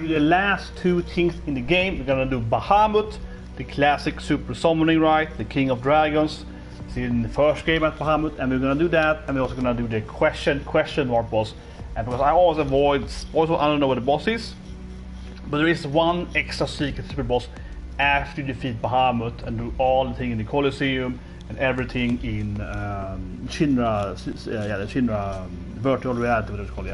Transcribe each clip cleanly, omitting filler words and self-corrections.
do the last two things in the game. We're gonna do Bahamut, the classic super summoning rite, the king of dragons. See in the first game at Bahamut, and we're gonna do that, and we're also gonna do the question mark boss. And because I always avoid spoilers, I don't know what the boss is, but there is one extra secret super boss after you defeat Bahamut and do all the things in the Colosseum and everything in Shinra, the Shinra virtual reality, what it's called,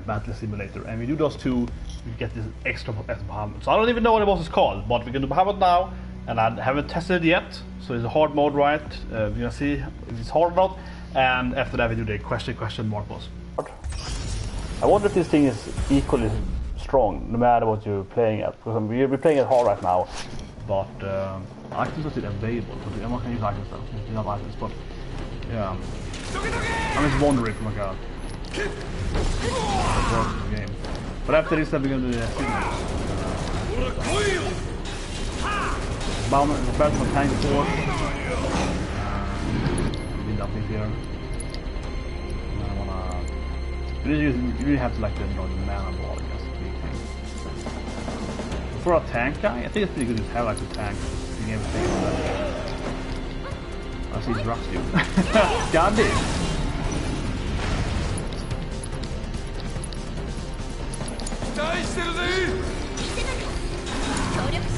battle simulator. And we do those two, we get this extra as Bahamut. So I don't even know what the boss is called, but we're gonna do Bahamut now, and I haven't tested it yet. So it's a hard mode, right? We're gonna see if it's hard or not. And after that, we do the question mark boss. I wonder if this thing is equally strong, no matter what you're playing at. Because we're playing it hard right now, but items are still available. So I'm not gonna use items though. It's not items, but yeah. I'm just wondering, oh my god. The game. But after this, then we're gonna do the Bahamut tank force. Build up in here. You really have to like the mana ball, I guess. For a tank guy, I think it's pretty good to have like a tank. Being able to take that. I see he's rusty. God damn.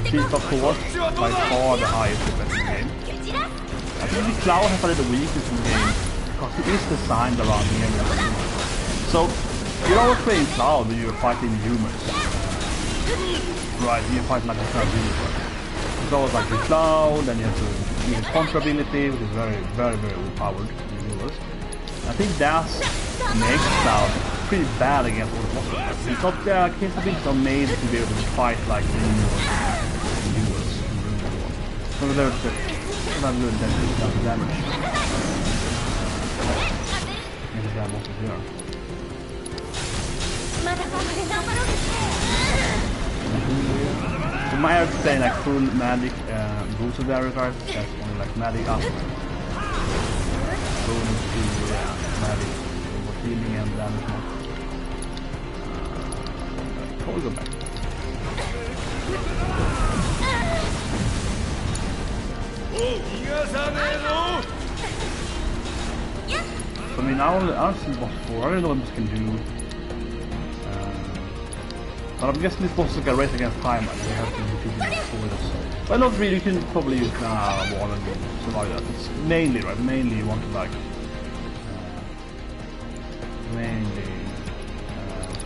Chief of course, by far the highest defense in the game. I think the Cloud has a little weakness in the game because it is designed around the game. So, you're always playing Cloud when you're fighting humans. Right, you're fighting like a Cloud universe. It's always like the Cloud, and you have to use his contra ability, which is very overpowered in the universe. I think that makes Cloud pretty bad against all the bosses. It's not, his abilities are made to be able to fight like the universe. So there's the good damage. Maybe that boss is here. So my Eric playing like full magic boosted Eric cards, that's only like magic up. Bonus to magic, more healing and damage more. Probably go back. So, I mean, I don't see boss 4, I don't know what this can do. But I'm guessing this boss is like a race against time, like they have to defeat it before this. Well, not really, you can probably use wall and survive that. It's mainly, right, mainly you want to like...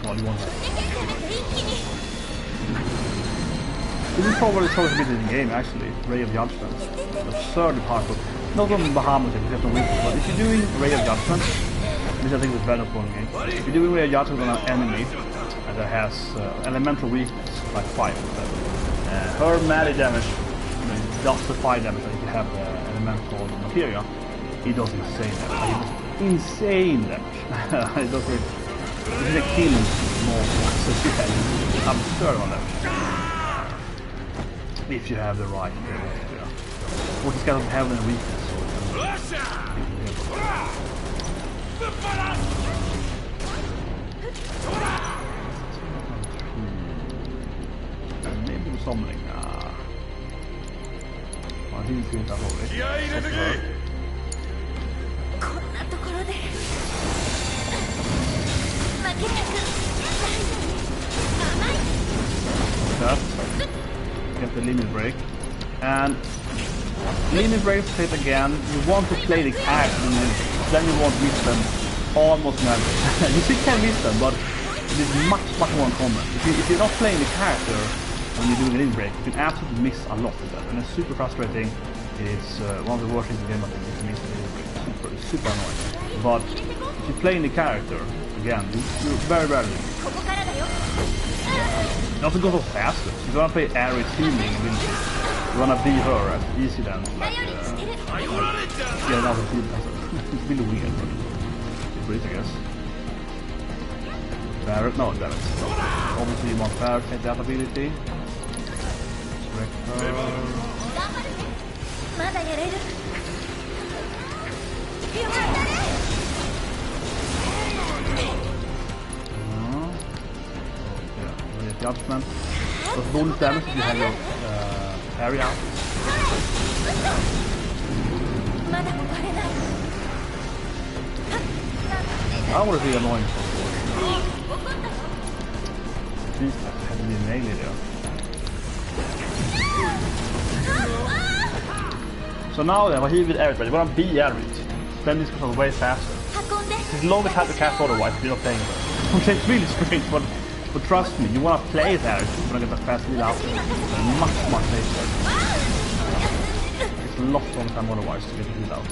well, you want like... This is probably the bit in the game, actually, Ray of Judgment. Absurdly powerful. Not on Bahamut, because there's no weakness, but if you're doing Ray of Judgment, which I think is better for the game, if you're doing Ray of Judgment on an enemy that has elemental weakness, like fire, her magic damage, does the fire damage, and if you have elemental materia, he does insane damage. Insane damage. It does it. It's like killing more, so it's absurd on damage. If you have the right what is kind of have a weakness, maybe the summoning. I think it's good that already. That. Get the limit break, and limit break state again. You want to play the character, then you won't miss them almost never. You still can miss them, but it is much more common. If you're not playing the character when you're doing a limit break, you can absolutely miss a lot of that, and it's super frustrating. It's one of the worst things in the game. I think is to miss the limit break. Super annoying. But if you're playing the character again, you're very rarely. It also goes off faster. If you want to play Arid healing, you want to be her as easy than like another team. It's really weird, but it's great, I guess. Barrett, no, damn it. Obviously, you want Barrett to take that ability. judgment. Does bonus damage if you have your area out. That would be annoying. These have to be melee there. So now then, what he with Ifrit, you want to be Ifrit. Then this goes way faster. It's longer time to cast otherwise if you're not playing it. Okay, it's really strange, but trust me, you want to play it Ifrit, you want to get the fast lead out. Much later. It's a lot longer time otherwise to get the lead out.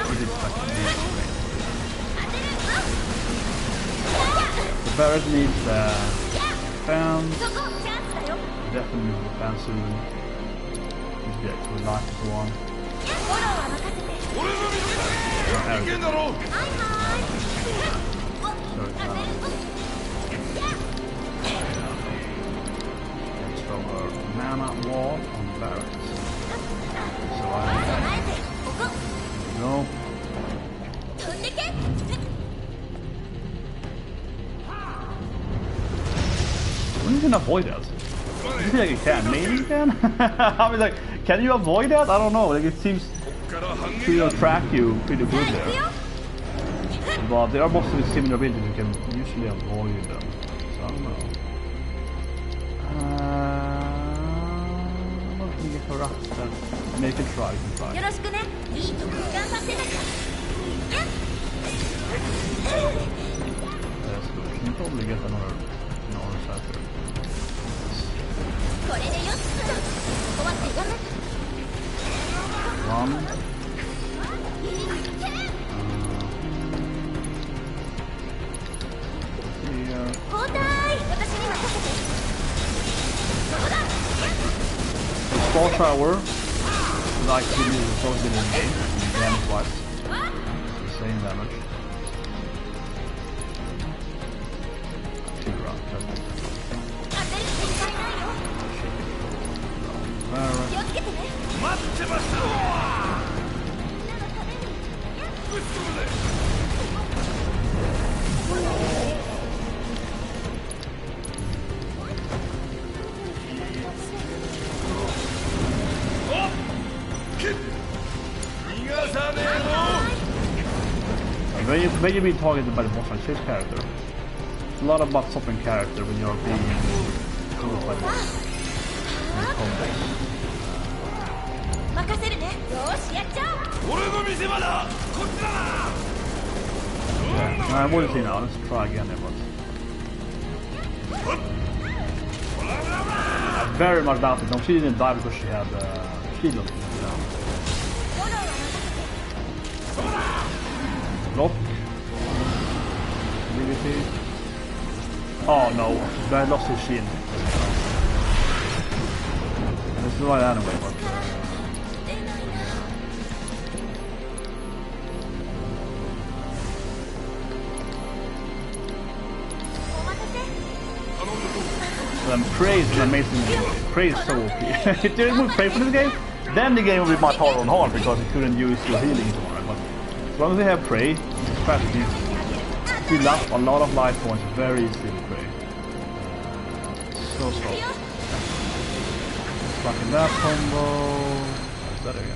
It is like really strange. The Barret needs fans. Definitely need the fans soon. Needs to be actually life and so on. Let's throw a mana wall on the Barret. So no. You can avoid that. You feel like you can. Maybe you can. I mean, like, can you avoid that? I don't know. Like, it seems to track you pretty good there. But there are bosses with similar abilities you can usually avoid them. So I don't know. What can you get for that? Make it try. You can try. Yes, good. You can probably get another side here. One. Here. The Star Tower, like you do both in the game, damage wise. The same damage. 2 rounds, that's it. When you're being targeted by the boss fight shape character, it's a lot about stopping character when you're being killed by boss. I've already seen now, let's try again there, but I very much doubt it. No, she didn't die because she had shield on it. Block. Ability. Oh no, I lost his shield. This is right anyway, but Prey is an amazing game. Prey is so OP. If you didn't Prey for this game, then the game would be much harder on hard because you couldn't use your healing anymore. But as long as you have Prey, it's fast to fill up a lot of life points very easily with Prey. So strong. Fucking that combo. That's better, yeah.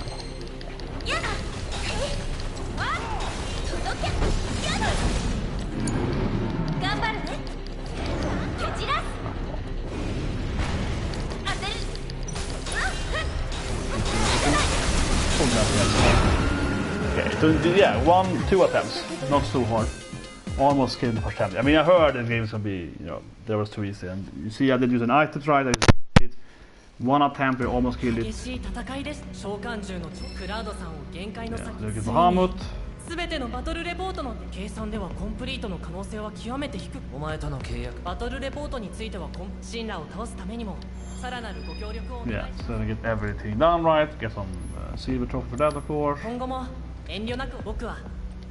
Okay, so yeah, 2 attempts, not so hard. Almost killed the first attempt. I mean, I heard the game's gonna be, that was too easy. And you see, I did use an eye to try. I did 1 attempt, I almost killed it. Yeah, look at Bahamut. 全てのバトルレポートの計算ではコンプリートの可能性は極めて低く、お前との契約バトルレポートについてはシンラを倒すためにもさらなるご協力をお願いします。Yeah, so get everything done right, get some silver trophy for that, of course. 今後も遠慮なく僕は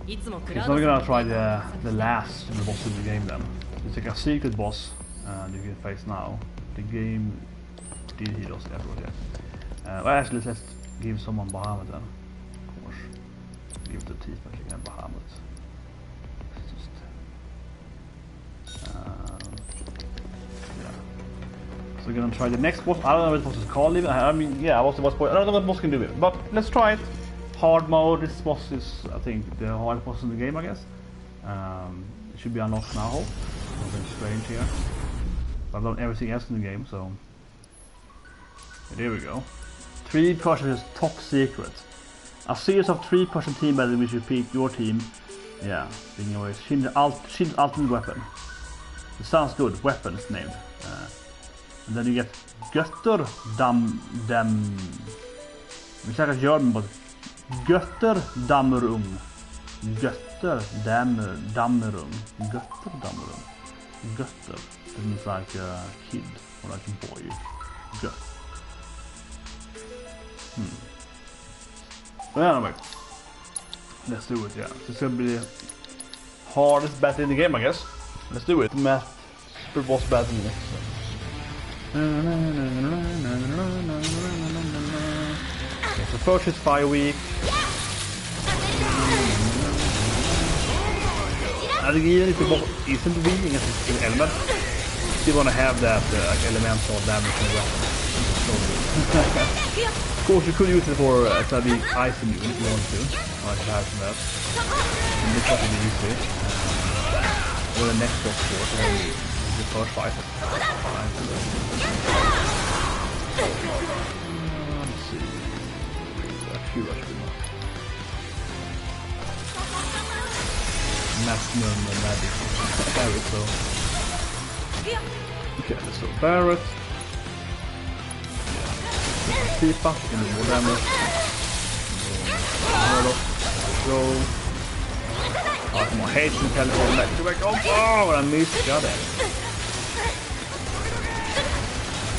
いつもクラウ So ド we're gonna try the last boss of the game then. It's like a secret boss, and you can face now. The game did heal us everywhere. Well, actually, let's give someone Bahamut then. Of course, give it to teeth again, Bahamut. Just So we're gonna try the next boss. I don't know what the boss is called even. I mean, yeah, what's the boss? I don't know what the boss can do it, but let's try it. Hard mode. This boss is, I think, the hardest boss in the game, I guess. It should be unlocked now. Nothing strange here. I've done everything else in the game, so there we go. 3-person is top secret. A series of 3-person team battles in which you pick your team. Yeah, speaking of which, Shin's ultimate weapon. It sounds good. Weapon is named. And then you get Götter dem. Vi snackar German, but Götter Dammerum. Götter Dammerum. Götter Dammerum. Götter. That means like a kid or like a boy. Gött. But anyway, let's do it. Yeah, this is gonna be the hardest battle in the game, I guess. Let's do it. Math super boss battle. Okay, so first is Fire Week. I think even if the boss isn't weak against an element, you want to have that like elemental damage on the weapon. Of course, you could use it for a big ice immune if you want to. I should have some of that. And this will be easy. Or the next boss force, or the first fight. Let's see. Actually, rush me now. Maximum magic. Barret, so. Okay, let's go Barret. Keep up in the more damage. Go. Oh, come on, hate and teleport back to back. Oh, I missed. Got it.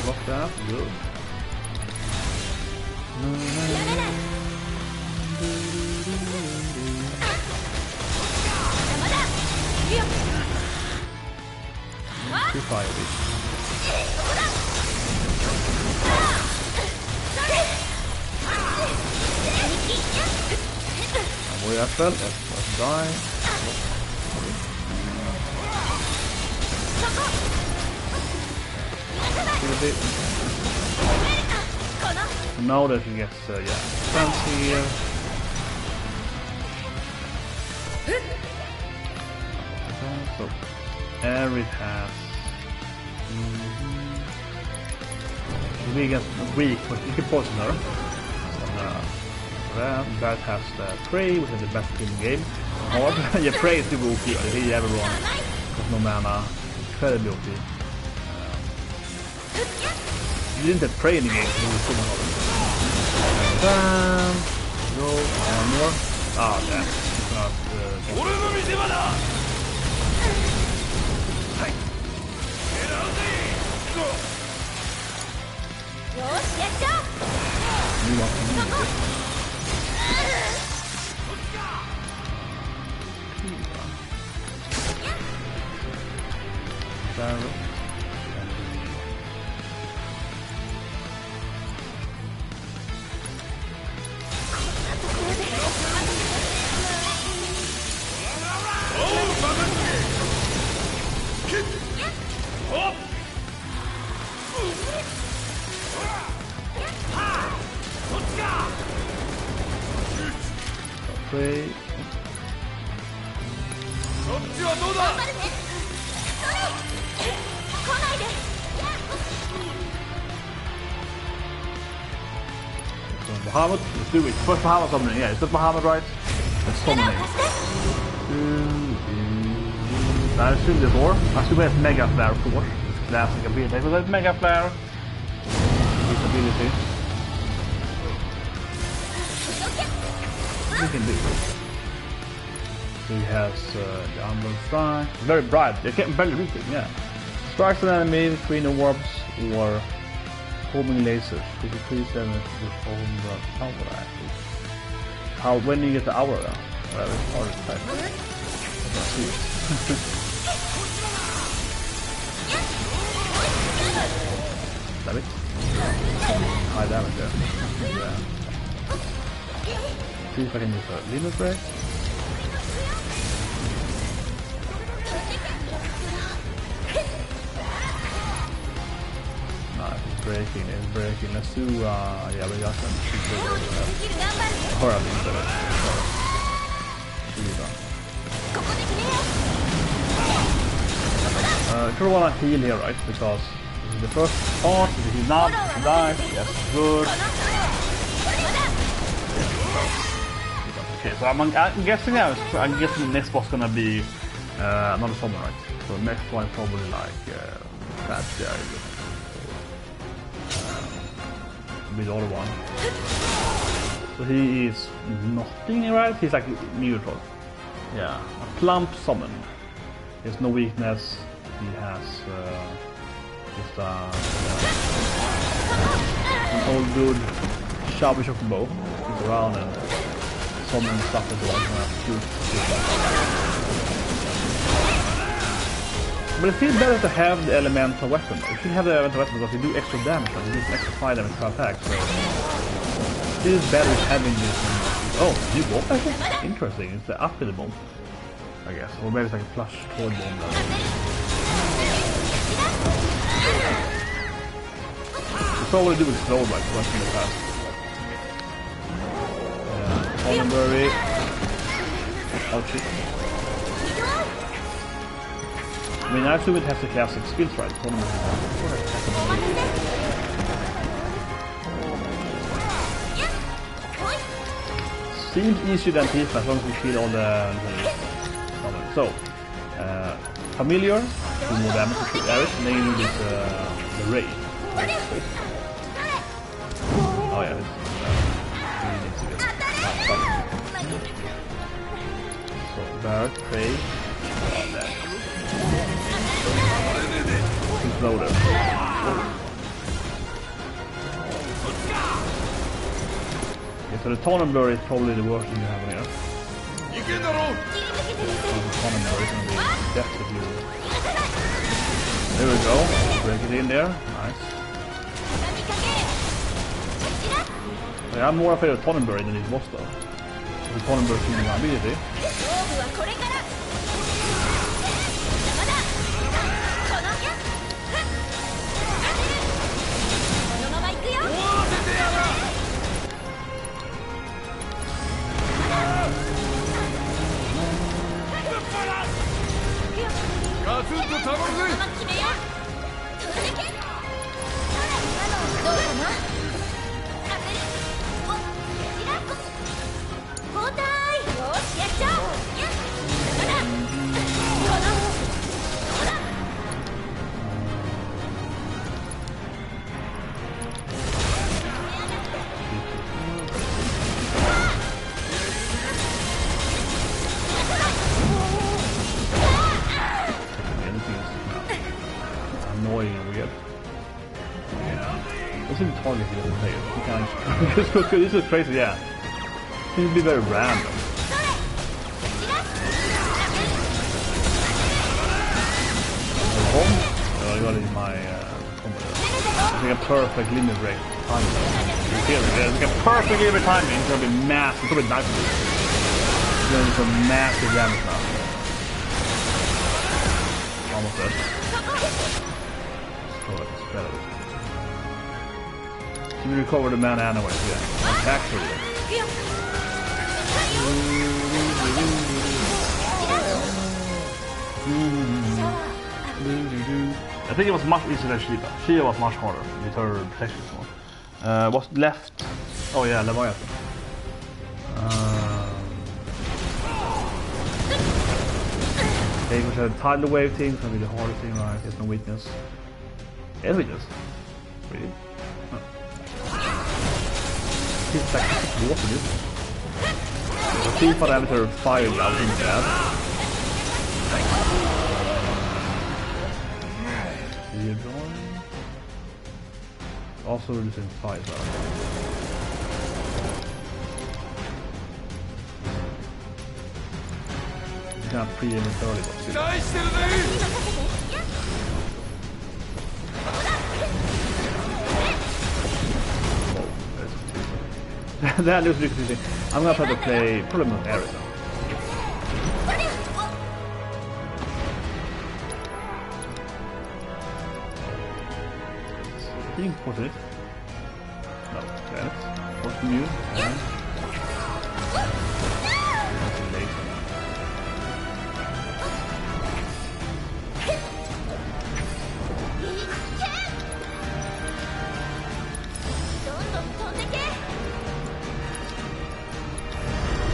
Block that. Good. Too fire this. Boy, I fell. Let's die. So now that he gets, yeah, defense here. So, Arid has. We get weak, but you can poison her. That has Prey, which is the best in the game. Or yeah, Prey is super OP, he everyone. Because no mana, incredibly OP. You didn't have Prey in the game, so you still don't know. Go, one more. Ah, damn. It's not. Thanks. You want to use it. Barrel. Prey. Bahamut, let's do it. First Bahamut summoning, yeah, is that Bahamut right? Let's summon I assume the door. I assume we have Mega Flare of course. It's classic ability. We have Mega Flare. His ability. We can do it. So he has the Unblown Strike. Very bright. You can barely reach it, yeah. Strikes an enemy between the warps or homing lasers. You decrease damage with home the aura actually. How when you get the aura though? Whatever, aura type. Let's see it. Damn it. High damage there. Yeah. See if I can use a limit break. breaking. It's breaking. Let's do, yeah, we got some. Or I'm into it. I sure want to heal here, right? Because this is the first part. He's not, he dies. Yes, good. Okay, so I'm guessing now. I'm guessing the next boss gonna be another summon, right? So the next one probably like that's the idea. Be the other one. So he is nothing, right? He's like neutral. Yeah, a plump summon. He has no weakness. He has just an old good shabby shock bow. He's around and summon stuff as well. But it feels better to have the elemental weapon. You should have the elemental weapon because you do extra damage, like you do extra fire damage per attack. So it is better having this. Oh, new bomb actually? Interesting. It's the up in the bomb, I guess. Or maybe it's like a flush forward bomb. You probably do explode like once in the past. Yeah, Hollenberry. Oh shit. I mean, I assume it has the classic skills, right? Seems easier than Tifa as long as we kill all the so, familiar, do more damage to Eric, and then you do this, the ray. Oh yeah, he needs to get so, Barrett, Prey, Exploder. Okay, so the Tonenberry is probably the worst thing you have here. The Tonenberry is going to be definitely. There we go. Break it in there. Nice. Yeah, I'm more afraid of Tonenberry than his boss though. The Tonenberry is shooting immediately. Target he doesn't play it. He can't. This is crazy, yeah. Seems to be very random. I got it in my it's like a perfect limit break timing. It's like a perfect limit timing. It's gonna be massive. It's gonna be nice. It's gonna do some massive damage now. Almost dead. Oh, it's better. We recover the mana anyway, yeah. Actually. I think it was much easier than Shiva. Shiva was much harder with her protection one. What's left? Oh yeah, Leviathan. Okay, we should tidal wave thing, it's gonna be the hardest thing, right? There's no weakness. There's weakness. Really? It's like water, dude. I see if I have her fire out instead. You're drawing. Also reducing fire out. You can't pre-aim it early, but still. That looks really confusing. I'm gonna try to play probably with Ares now. think, wasn't it? No, damn it. What's from you?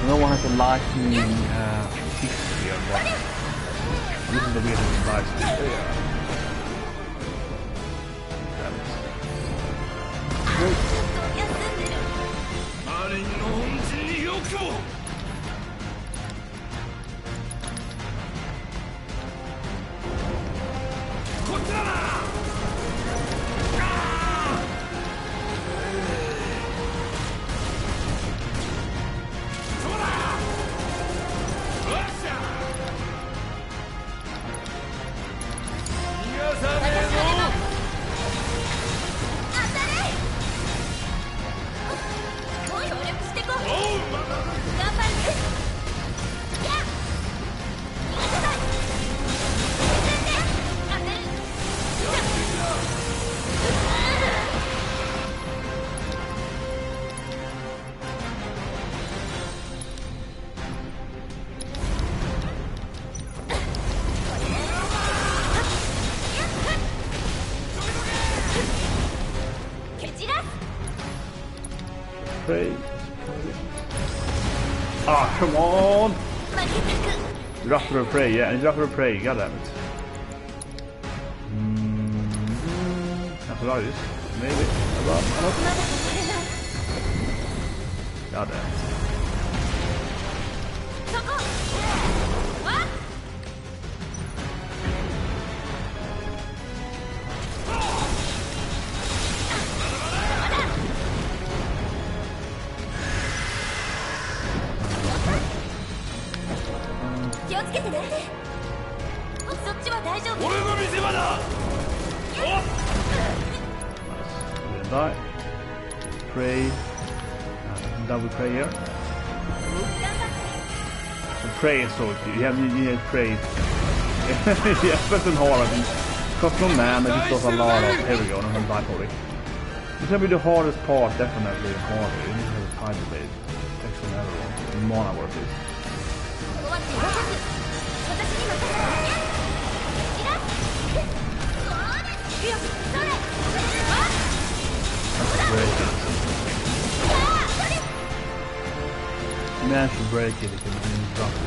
No one has a lightning history of that. This is the weird device. Pray. Ah, come on! Raptor of Prey, yeah, and Raptor of Prey, goddammit. That's what it is. Maybe. Goddammit. Die. Pray. Double pray here. So pray is so good. You need to pray. Yeah, but in hard. Cost no man, I just got a lot of. Here we go, I'm gonna die for it. It's gonna be the hardest part, definitely harder. You need to have a time blade. Extra level. Mana worth it. Man should break it, it can drop it.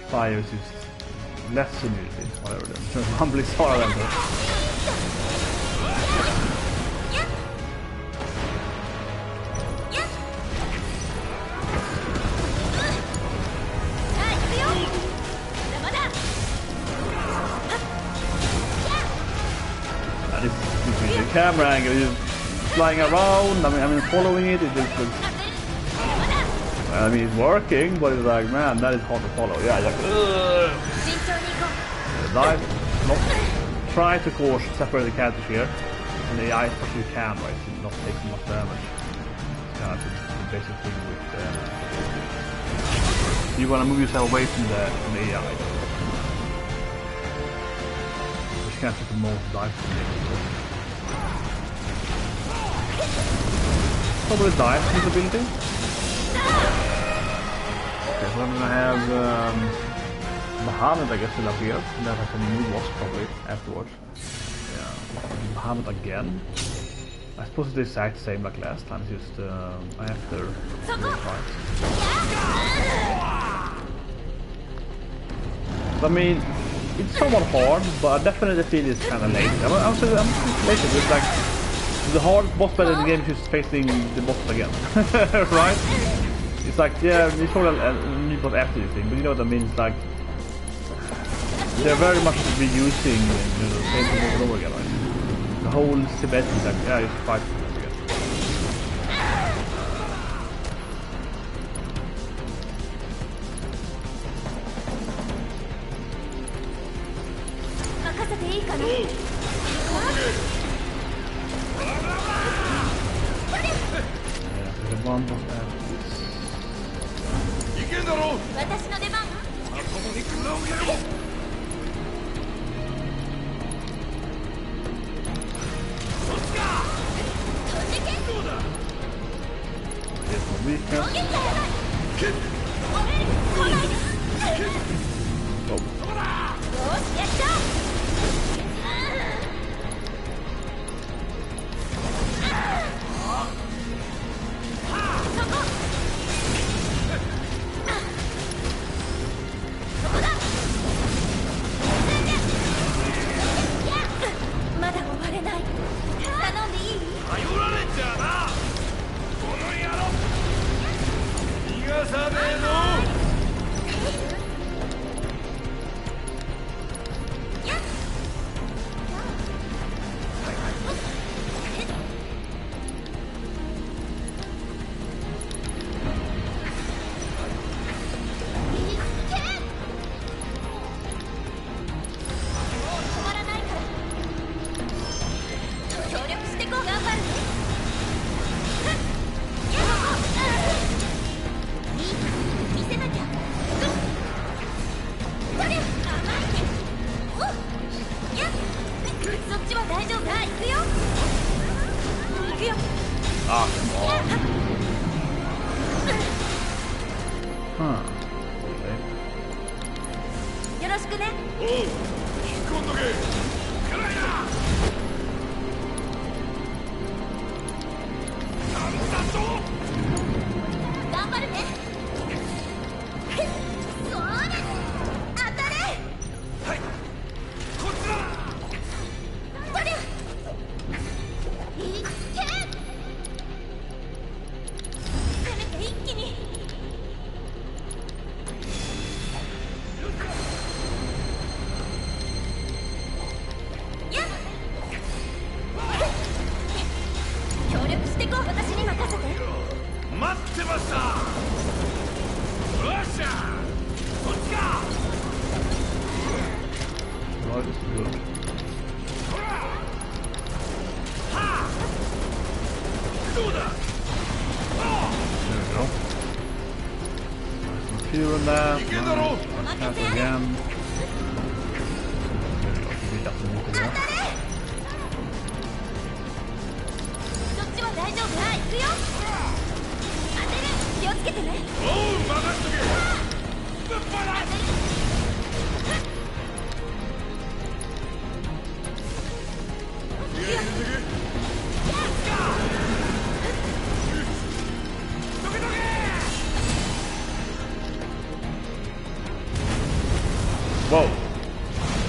Fire is just less immunity, whatever it is. Humbly sorry about that. The camera angle is flying around. I mean, following it just looks. I mean, it's working, but it's like, man, that is hard to follow. Yeah, like, dive, not try to, of course, separate the characters here, and the eyes, but you can, right, to not take so much damage. It's kind of the basic thing with you want to move yourself away from the AI. Which can't take the most life from the probably dive ability. Okay, so I'm gonna have Bahamut, I guess, will appear. And that has a new boss probably afterwards. Yeah, Bahamut again. I suppose it's the exact same like last time, it's just after the fight. So, I mean, it's somewhat hard, but I definitely feel it's kind of lazy. I'm lazy. It's like the hard boss battle in the game is just facing the boss again, right? It's like, yeah, you probably a new boss after you think, but you know what I mean? It's like they're very much reusing the same thing over and over again, right? The whole Tibet is like, yeah, it's fight again.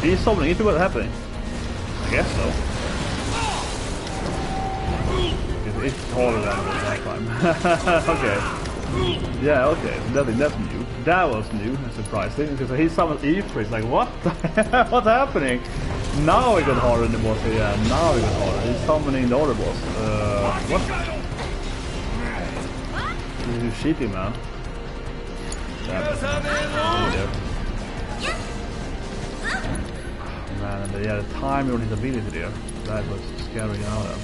いいそうね、いいところ happening. I guess so. It's taller than last time. Okay. Yeah, okay. That's new. That was new and surprising because he summoned Ifrit. Like, what? What's happening? Now it got harder in the boss. Yeah, now it got harder. He's summoning the other boss. What? This is shitty, man. Yeah. Man, and the timing on his ability there, that was scary out of him.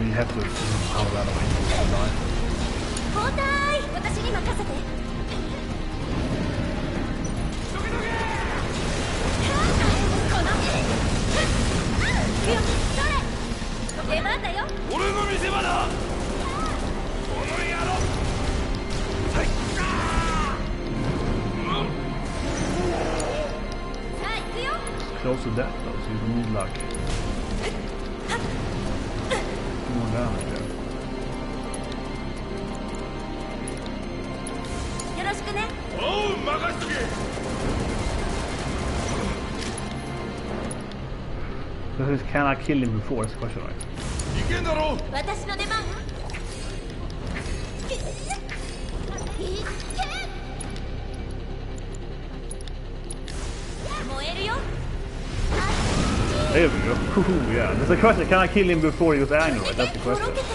mean, you have to how to run away. 交代私に任せてこのそれ出番だよ俺の見せ場だこの野郎はいさあ行くよ Close to death though, so you don't need luck. More damage there. よろしくねおう任しとけ So can I kill him before? That's the question, right? いけんだろ私の出番燃えるよ There we go. Yeah, that's the question. Can I kill him before he was angry? Right? That's the とろ question. けてる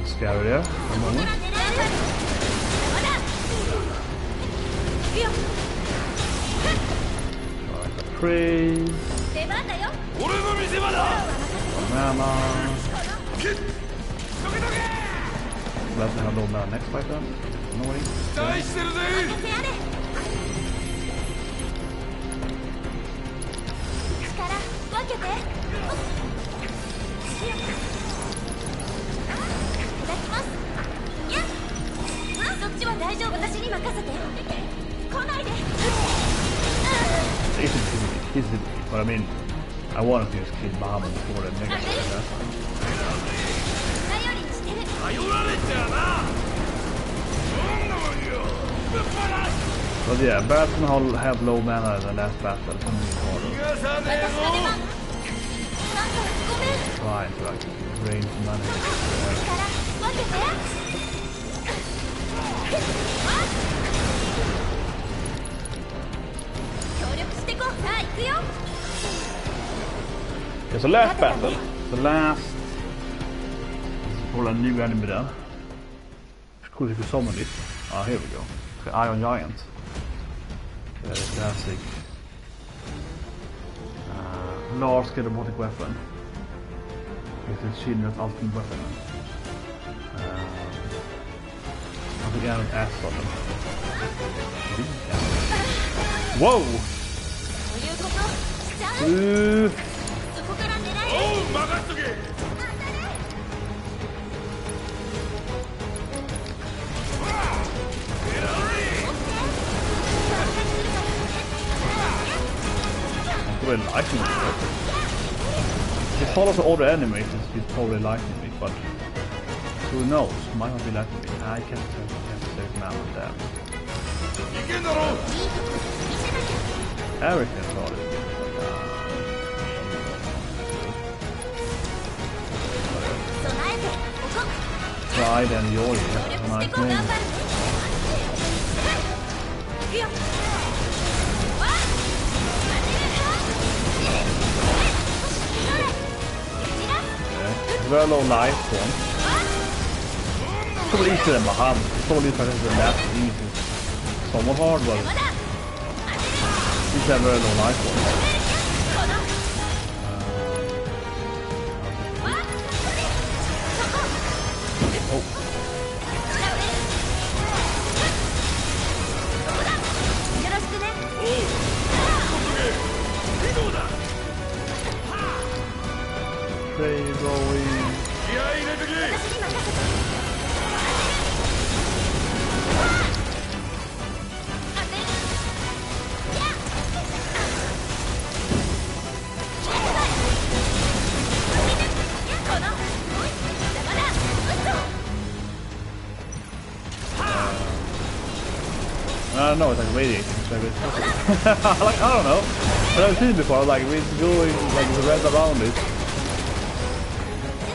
Scary there. One moment. まだ行くよ Praise. 出番だよ 俺の見せ場だ Mana. けっどけどけ Let's have low mana next fight then. No way. 期待してるぜ任せやれ力分けていただきますやっそっちは大丈夫私に任せて来ないで It's easy, but I mean, I wanted to just kill Bahamut before the next fight. 頼りにしてる頼られちゃなそんなもんよぶっ放す But yeah, Batman have low mana in the last battle. It's gonna be 逃 harder. がさねえ私の出番ぞなんかごめん Trying to like range mana. 力分けて協力してこさあ行くよ Okay, so last battle. The last. Probably a new enemy there. It's cool if you summon it. Ah, here we go. The Iron Giant. Classic. Large scale robotic weapon. With the Shinra's ultimate weapon. I think I have an ass on them. Whoa! ということしちゃう Ooh. そこから狙えおう任しとけ Probably liking me. He follows all the enemies, he's probably liking me, but who knows? Might not be liking me. I can't save man with that. いけんだろ Everything's hard. Pride and Yori, that's a nice name. 行くよ Very low life form. Probably easier than Bahamut. Probably the last easy. Somewhat hard, but he's a very low life form. Oh. Play going. 気合い入れてけ I don't know, it's like radiating. It's like like, I don't know. But I've seen it before, like it's going like the red around it.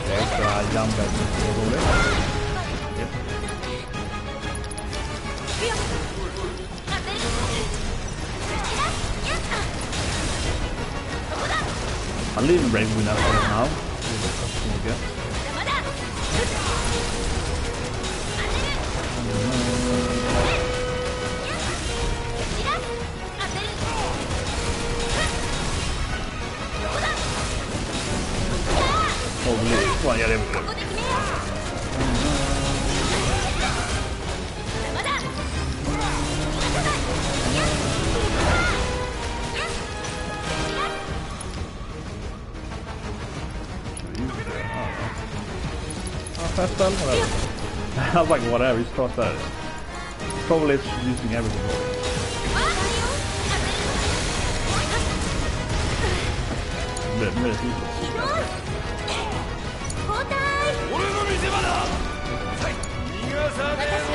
Okay, so I jump at it. Yep. I'll leave him break with that for now. See what customer we get. one, yeah, there we go. ここで決めようまだ逃がさないいやFast spell, whatever. I was like, whatever, just cross that. Probably it's using everything. Really useless. 交代俺の見せ場だ。はい逃がさねえぞ。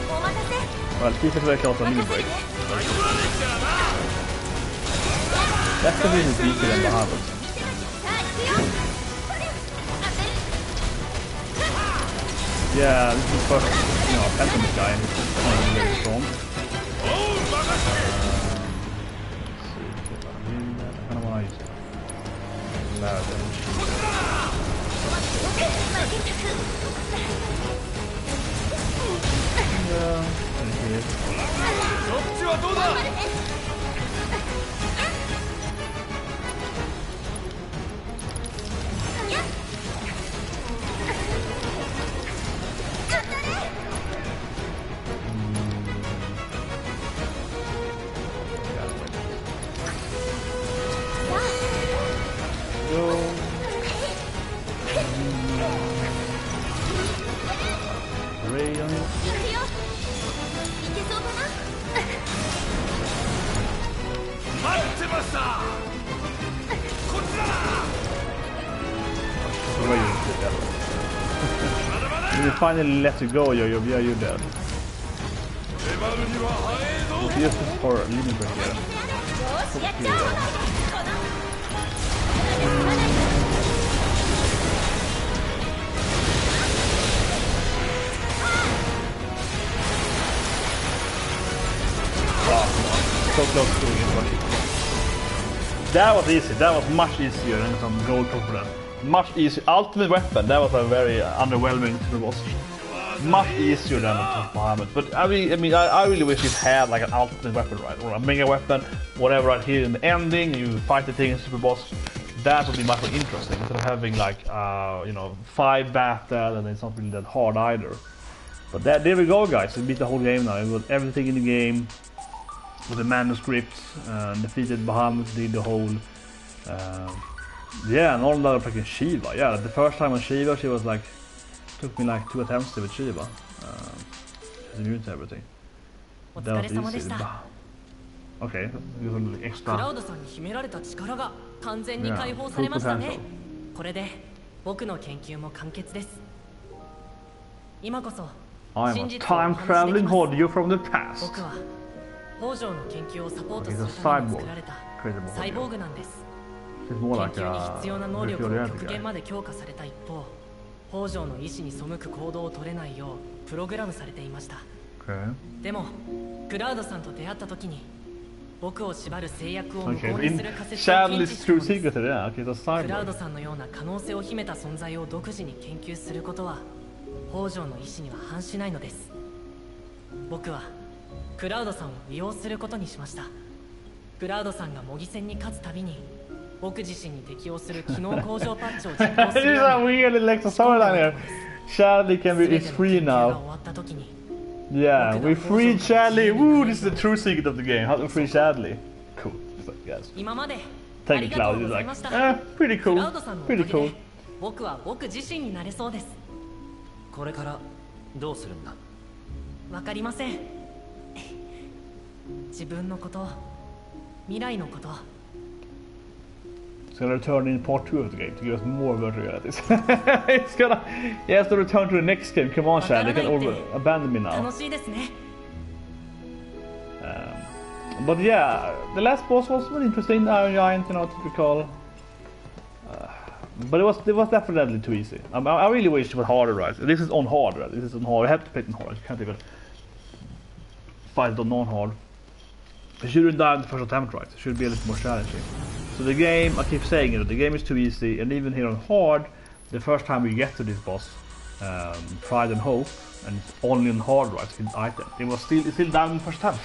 お待たせ Well, keep it very close on mini break. That's the reason it's weaker than Bahamut. さあ行くよ当てる Yeah, this is the first, Phantom guy and he's really strong. I don't want to use it. Loud damage. Yeah, and here. そっちはどうだ。 Ray on it. 行くよいけそうかな待ってました。こっちだな。 Ray is dead. When you finally let you go, you're dead. 粘るには早いぞ。 Use this for limit break here. よしやっちゃおうこの So close to doing it, but that was easy. That was much easier than some gold for that. Much easier. Ultimate weapon. That was a very underwhelming boss. Much easier than Bahamut. But I really wish it had like an ultimate weapon, right, or a mega weapon, whatever. Right here in the ending, you fight the thing in super boss. That would be much more interesting instead of having like 5 battle and it's not really that hard either. But there we go, guys. We beat the whole game now. We got everything in the game. With the manuscripts, defeated Bahamut, did the whole, yeah, and all that freaking Shiva. Yeah, the first time on Shiva, she was like, took me like 2 attempts with Shiva. She's immune to everything. That was easy. Okay, use a little extra. クラウドさんに秘められた力が完全に解放されましたね。これで僕の研究も完結です。今こそ I'm a time traveling Hodyo from the past. 僕は北条の研究をサポートするために作られたサイボーグなんです。研究に必要な能力を極限まで強化された一方、北条の意志に背く行動を取れないようプログラムされていました。でもクラウドさんと出会った時に僕を縛る制約を無効にする仮説を検知したのです。クラウドさんのような可能性を秘めた存在を独自に研究することは北条の意志には反しないのです。僕はクラウドさんを利用することにしました。クラウドさんが模擬戦に勝つたびに僕自身に適応する機能向上パッチを実行するようにCharlie can be is free now. Yeah, we freed Charlie. Woo, this is the true secret of the game. How to free Charlie. Cool. Yes. Take it, Cloud. He's like, pretty cool. Pretty cool. 僕は僕自身になれそうです。これからどうするんだ？わかりません。自分のこと、未来のこと。It's gonna return in part 2 of the game to give us more virtual realities. It's gonna, he has to return to the next game. Come on, Chad, they can abandon me now. But yeah, the last boss was really interesting. Iron Giant, you know, to recall. But it was definitely too easy. I really wish it was harder, right? This is on hard, right? This is on hard. I have to play it on hard. You can't even fight it on non-hard. It shouldn't die in the first attempt, right? It should be a little more challenging. So the game, I keep saying it, the game is too easy, and even here on hard, the first time we get to this boss, Pride and Hope, and it's only on hard, right? It's item. It's still down in the first attempt.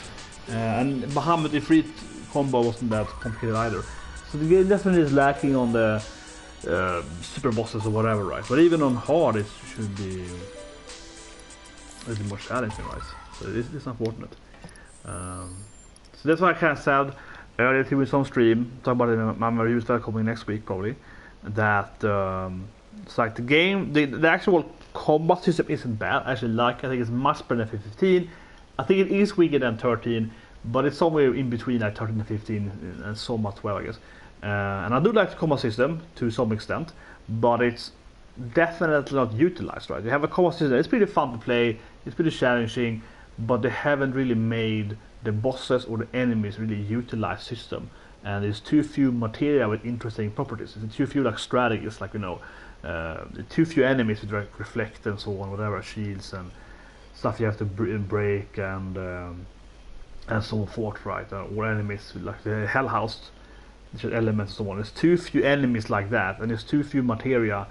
And Bahamut IFRIT combo wasn't that complicated either. So the game definitely is lacking on the super bosses or whatever, right? But even on hard, it should be a little more challenging, right? So it's unfortunate. So that's why I kind of said earlier to some stream, talk about it in my reviews that are coming next week probably, that it's like the game, the actual combat system isn't bad. I actually like it. I think it's much better than 15. I think it is weaker than 13, but it's somewhere in between like 13 and 15 and so much well, I guess. And I do like the combat system to some extent, but it's definitely not utilized, right? You have a combat system, it's pretty fun to play, it's pretty challenging, but they haven't really made the bosses or the enemies really utilize system. And there's too few materia with interesting properties. There's too few like strategies, like too few enemies with reflect and so on, whatever, shields and stuff you have to break and so forth, right? Or enemies like the Hell House, which are elements and so on. There's too few enemies like that, and there's too few materia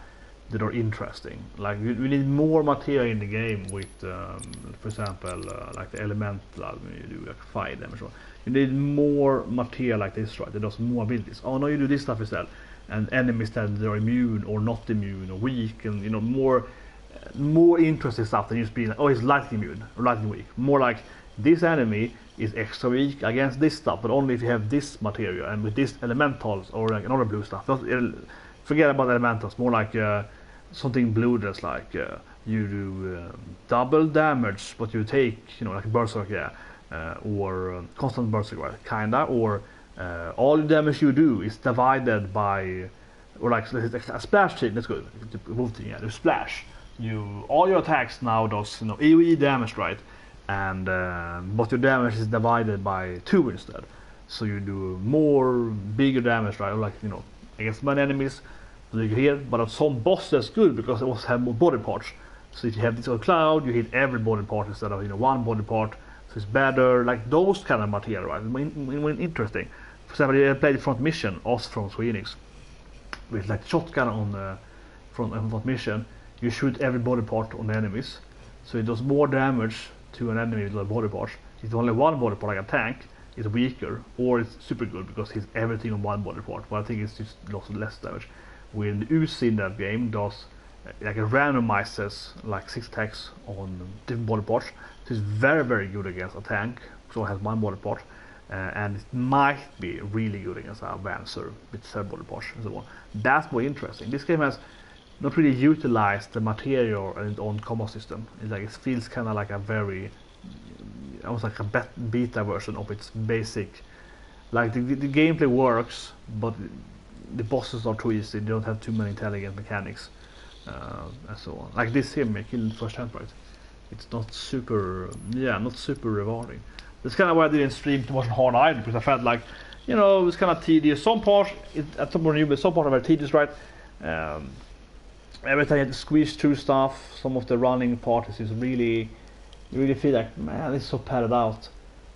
that are interesting. Like we need more materia in the game with, for example, like the elemental, when you do like fire damage. You need more materia like this, right? That does more abilities. Oh no, you do this stuff instead, and enemies that are immune or not immune or weak, and more interesting stuff than just being like, oh, he's lightning immune or lightning weak. More like this enemy is extra weak against this stuff, but only if you have this material and with this elementals or like another blue stuff. Forget about elementals. More like something blue that's like you do double damage, but you take like berserk, or constant berserk, right? Kinda, or all the damage you do is divided by, or like a splash thing. That's good. The splash. All your attacks now does AoE damage, right? And but your damage is divided by 2 instead. So you do bigger damage, right? Or like against many enemies. So you hear, but on some bosses that's good because it also have more body parts. So if you have this on cloud, you hit every body part instead of one body part. So it's better, like those kind of material, right? When interesting. For example, I played the front mission, also from Sweenix, with like shotgun on the front mission. You shoot every body part on the enemies, so it does more damage to an enemy with a body part. If only one body part, like a tank, is weaker, or it's super good because it's everything on one body part. But I think it's just lots of less damage. When the Uzi in that game does like it randomizes like 6 attacks on different body parts, so it's very very good against a tank, so it has one body part, and it might be really good against a Vancer with 7 body parts and so on. That's more interesting. This game has not really utilized the material and its own combat system. It feels kind of like a very almost like a beta version of its basic. Like the gameplay works, but the bosses are too easy. They don't have too many intelligent mechanics, and so on. Like this here, killing first hand, right? It's not super, not super rewarding. That's kind of why I didn't stream too much hard either, because I felt like, it's kind of tedious. Some parts, at some point, but some parts are very tedious, right? Every time you have to squeeze through stuff, some of the running parts is really, you really feel like, man, it's so padded out.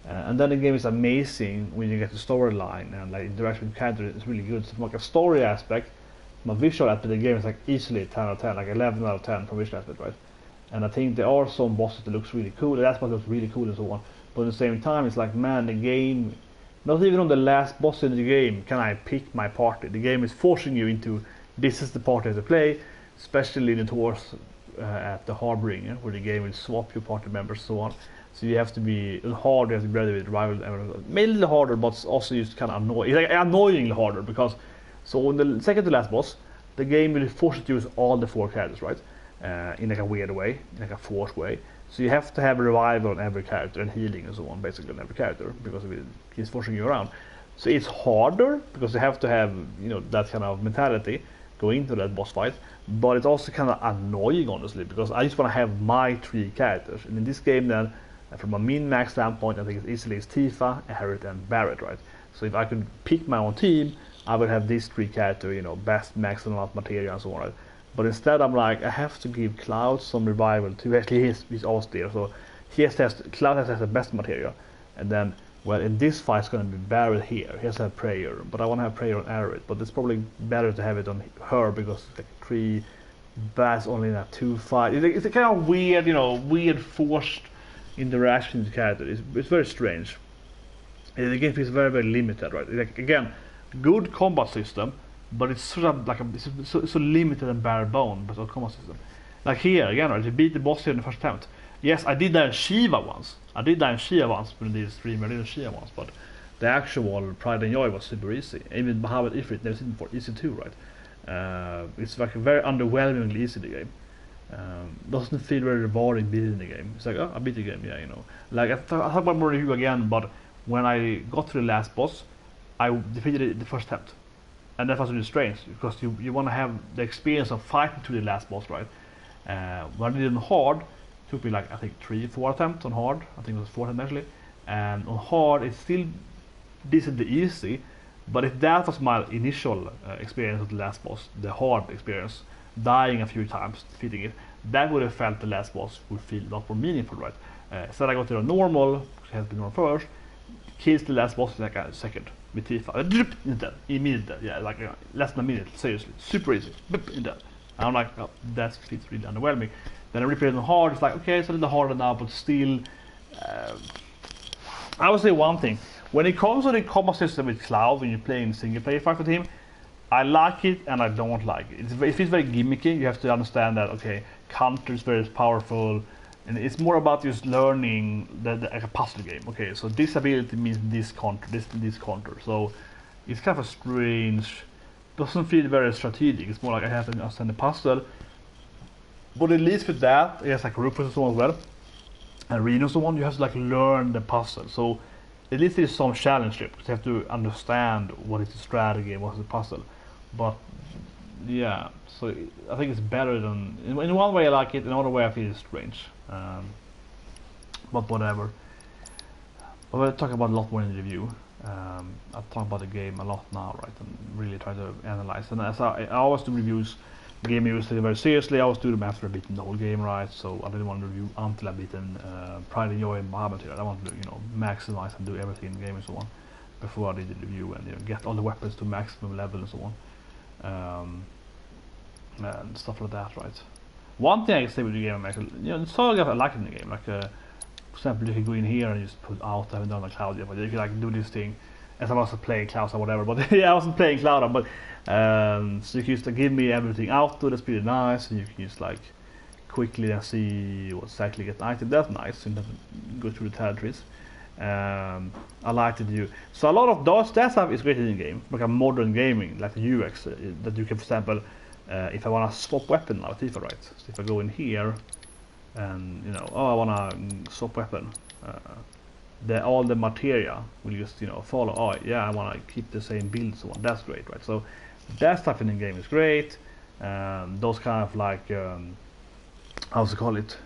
And then the game is amazing when you get the storyline and like interaction with characters is really good. So from like a story aspect, from a visual aspect, the game is like easily 10 out of 10, like 11 out of 10 from visual aspect, right? And I think there are some bosses that looks really cool, and that's what looks really cool and so on. But at the same time, it's like, man, the game, not even on the last boss in the game can I pick my party. The game is forcing you into, this is the party to play, especially leading towards at the harboring, where the game will swap your party members and so on. So you have to be hard, you have to be ready with rival, mainly harder, but also just kind of annoying. It's like annoyingly harder because, so on the second to last boss, the game will force you to use all the 4 characters, right? In like a weird way, in like a forced way. So you have to have a revival on every character and healing and so on, basically on every character, because he's forcing you around. So it's harder because you have to have that kind of mentality going into that boss fight. But it's also kind of annoying, honestly, because I just want to have my 3 characters. And in this game, then, from a min-max standpoint, I think it's easily Tifa, Harriet, and Barret, right? So if I could pick my own team, I would have these 3 characters, best, max, and not material, and so on, right? But instead, I'm like, I have to give Cloud some revival too. Actually, he's also there, so Cloud has the best material, and then, well, in this fight, it's going to be Barret here. He has to have Prayer, but I want to have Prayer on Harriet. But it's probably better to have it on her because it's like 3 bats only in a 2 fight. It's a kind of weird, weird forced interaction with the character. It's very strange. The game feels very very limited, right? Like, again, good combat system, but it's sort of like so limited and bare bone, but a combat system. Like here again, right? You beat the boss here in the first attempt. Yes, I did that in Shiva once. When I did stream, I did Shiva once, but the actual Pride and Joy was super easy. Even Bahamut IFRIT, never seen before, easy too, right? It's like a very underwhelmingly easy the game. Doesn't feel very rewarding beating the game. It's like, oh, I beat the game, yeah, you know. Like I talk about more review again, but when I got to the last boss, I defeated it the first attempt, and that was really strange because you want to have the experience of fighting to the last boss, right? When I did it on hard, it took me like I think 3-4 attempts on hard. I think it was 4 attempts actually, and on hard it's still decently easy. But if that was my initial experience with the last boss, the hard experience, dying a few times, defeating it, that would have felt the last boss would feel a lot more meaningful, right? So I got to the normal, it has been normal first, kills the last boss in like a second with Tifa, immediately, yeah, like less than a minute, seriously, super easy, and I'm like, oh, that feels really underwhelming. Then I replayed it on hard, it's like, okay, it's a little harder now, but still, I would say one thing, when it comes to the combat system with Cloud, when you're playing single player fight with him, I like it and I don't like it. It feels very gimmicky. You have to understand that, okay, counter is very powerful, and it's more about just learning like a puzzle game. Okay, so this ability means this counter, this counter. So it's kind of a strange, doesn't feel very strategic. It's more like I have to understand the puzzle. But at least with that, it has like Rufus and so on as well, and Reno and so on, you have to like learn the puzzle. So at least there's some challenge to it, because you have to understand what is the strategy and what is the puzzle. But yeah, so I think it's better than, in one way I like it, in another way I feel it's strange. But whatever. But we'll talk about a lot more in the review. I'll talk about the game a lot now, right, and really try to analyze. And as I always do reviews, game reviews very seriously. I always do them after I've beaten the whole game, right? So I didn't want to review until I've beaten Pride and Joy and Bahamut here. I want to, maximize and do everything in the game and so on before I did the review, and get all the weapons to maximum level and so on, and stuff like that, right? One thing I can say with the game, actually, there's some stuff I like in the game. Like, for example, you can go in here and just put out. I haven't done a Cloud yet, but you can like do this thing. As I wasn't playing Cloud or whatever, but yeah, I wasn't playing Cloud, but so you can just give me everything auto. That's pretty nice, and you can just like quickly and see what exactly get an item. That's nice, so you don't have to go through the territories. I like to do so. A lot of that stuff is great in the game, like a modern gaming, like the UX that you can, for example, if I want to swap weapon now, Tifa, right? So if I go in here and I want to swap weapon. All the materia will just follow. Oh yeah, I want to keep the same build, so on. That's great, right? So that stuff in the game is great. Those kind of like how's it call it?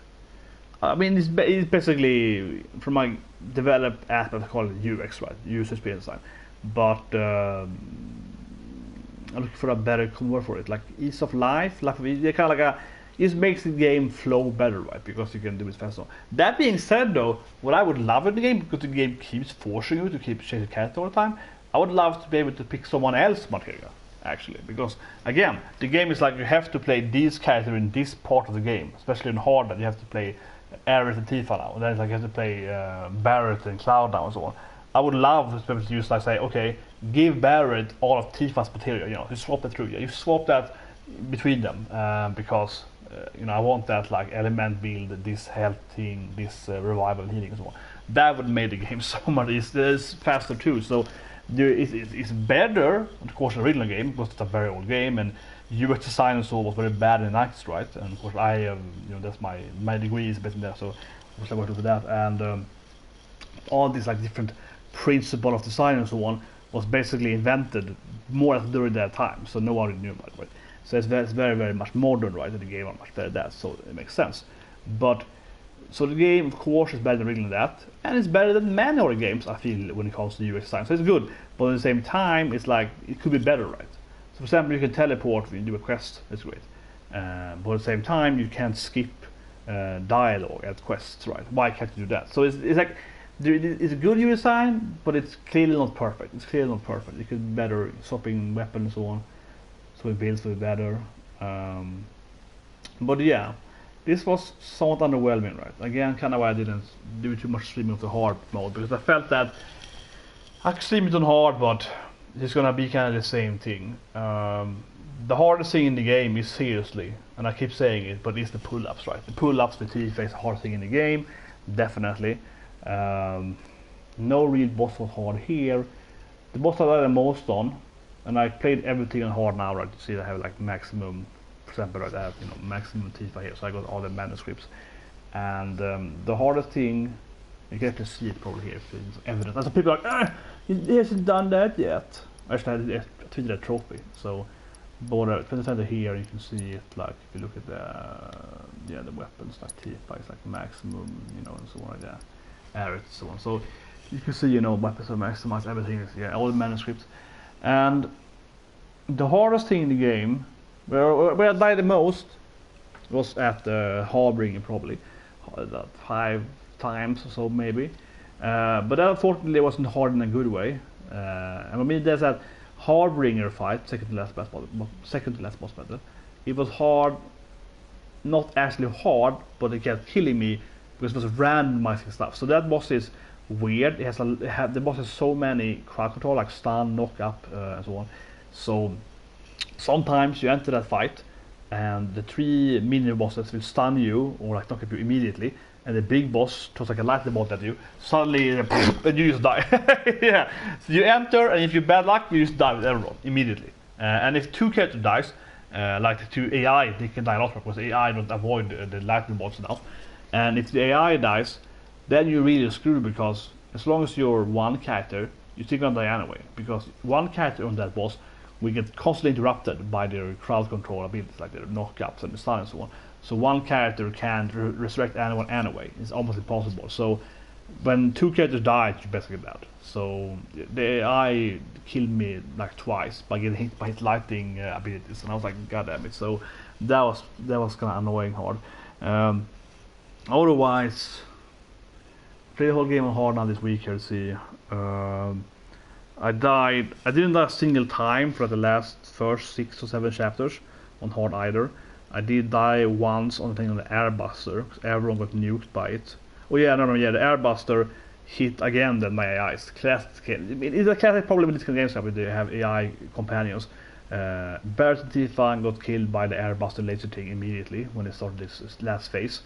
I mean, it's basically from my developed aspect, I call it UX, right? User experience design. But I'm looking for a better word for it, like ease of life. Like kind of like it makes the game flow better, right? Because you can do it faster. That being said, though, what I would love in the game, because the game keeps forcing you to keep changing character all the time, I would love to be able to pick someone else's material, actually. Because, again, the game is like you have to play this character in this part of the game, especially in hard, that you have to play Aerith and Tifa now. And then it's like you have to play Barrett and Cloud now and so on. I would love to be able to use, like, say, okay, give Barrett all of Tifa's material, you swap it through. You swap that between them, because I want that like element build, this health thing, this revival and healing and so on. That would make the game so much it's faster too. So it's better, of course, the original game, because it's a very old game, and UX design and so was very bad in Nights, right? And of course I that's my degree is based in that, so of course I worked with that, and all these like different principle of design and so on was basically invented more or less during that time, so no one really knew about it, right? So it's very, very much modern, right? And the game are much better than that, so it makes sense. But so the game, of course, is better than original that, and it's better than many other games, I feel, when it comes to UX design. So it's good, but at the same time, it's like it could be better, right? So for example, you can teleport when you do a quest. That's great, but at the same time, you can't skip dialogue at quests, right? Why can't you do that? So it's like it's a good UX design, but it's clearly not perfect. It's clearly not perfect. It could be better swapping weapons and so on. So it builds with better, but yeah, this was somewhat underwhelming, right? Again, kind of why I didn't do too much streaming of the hard mode, because I felt that I could stream it on hard, but it's gonna be kind of the same thing. The hardest thing in the game is seriously, and I keep saying it, but it's the pull-ups, right? The pull-ups with Tifa is the hardest thing in the game, definitely. No real boss was hard here. The boss I like the most on, and I played everything on hard now, right? You see I have like maximum, for example, right, I have maximum Tifa here, so I got all the manuscripts. And the hardest thing, you get to see it probably here, it's evident. And some people are like, he hasn't done that yet. Actually, I tweeted a trophy, so border 20 here you can see it, like if you look at the weapons like Tifa is like maximum, and so on like that. Arid and so on. So you can see, weapons are maximized, everything is, all the manuscripts. And the hardest thing in the game, where I died the most, was at the Harbinger probably, 5 times or so maybe. But that unfortunately wasn't hard in a good way. And I mean, there's that Harbinger fight, second to last boss battle. It was hard, not actually hard, but it kept killing me because it was randomizing stuff. So that boss is weird. It has the boss has so many crowd control, like stun, knock up, and so on. So sometimes you enter that fight, and the 3 mini bosses will stun you or like knock up you immediately, and the big boss throws like a lightning bolt at you. Suddenly, and you just die. Yeah. So you enter, and if you're bad luck, you just die with everyone immediately. And if 2 characters dies, like the 2 AI, they can die a lot because the AI don't avoid the lightning bolts enough. And if the AI dies, then you're really screwed, because as long as you're one character, you're still gonna die anyway. Because one character on that boss will get constantly interrupted by their crowd control abilities, like their knockups and the stun and so on. So one character can't resurrect anyone anyway. It's almost impossible. So when 2 characters died, you're basically dead. So the AI killed me like twice by getting hit by his lightning abilities, and I was like, god damn it. So that was kind of annoying hard. Otherwise, played the whole game on hard now this week here. See, I didn't die a single time for the first 6 or 7 chapters on hard either. I did die once on the thing on the airbuster, because everyone got nuked by it. Oh yeah, no, the airbuster hit again than my AIs. Classic. It's a classic problem with this kind of games where they have AI companions. Barrett and Tifa got killed by the airbuster laser thing immediately when they started this last phase.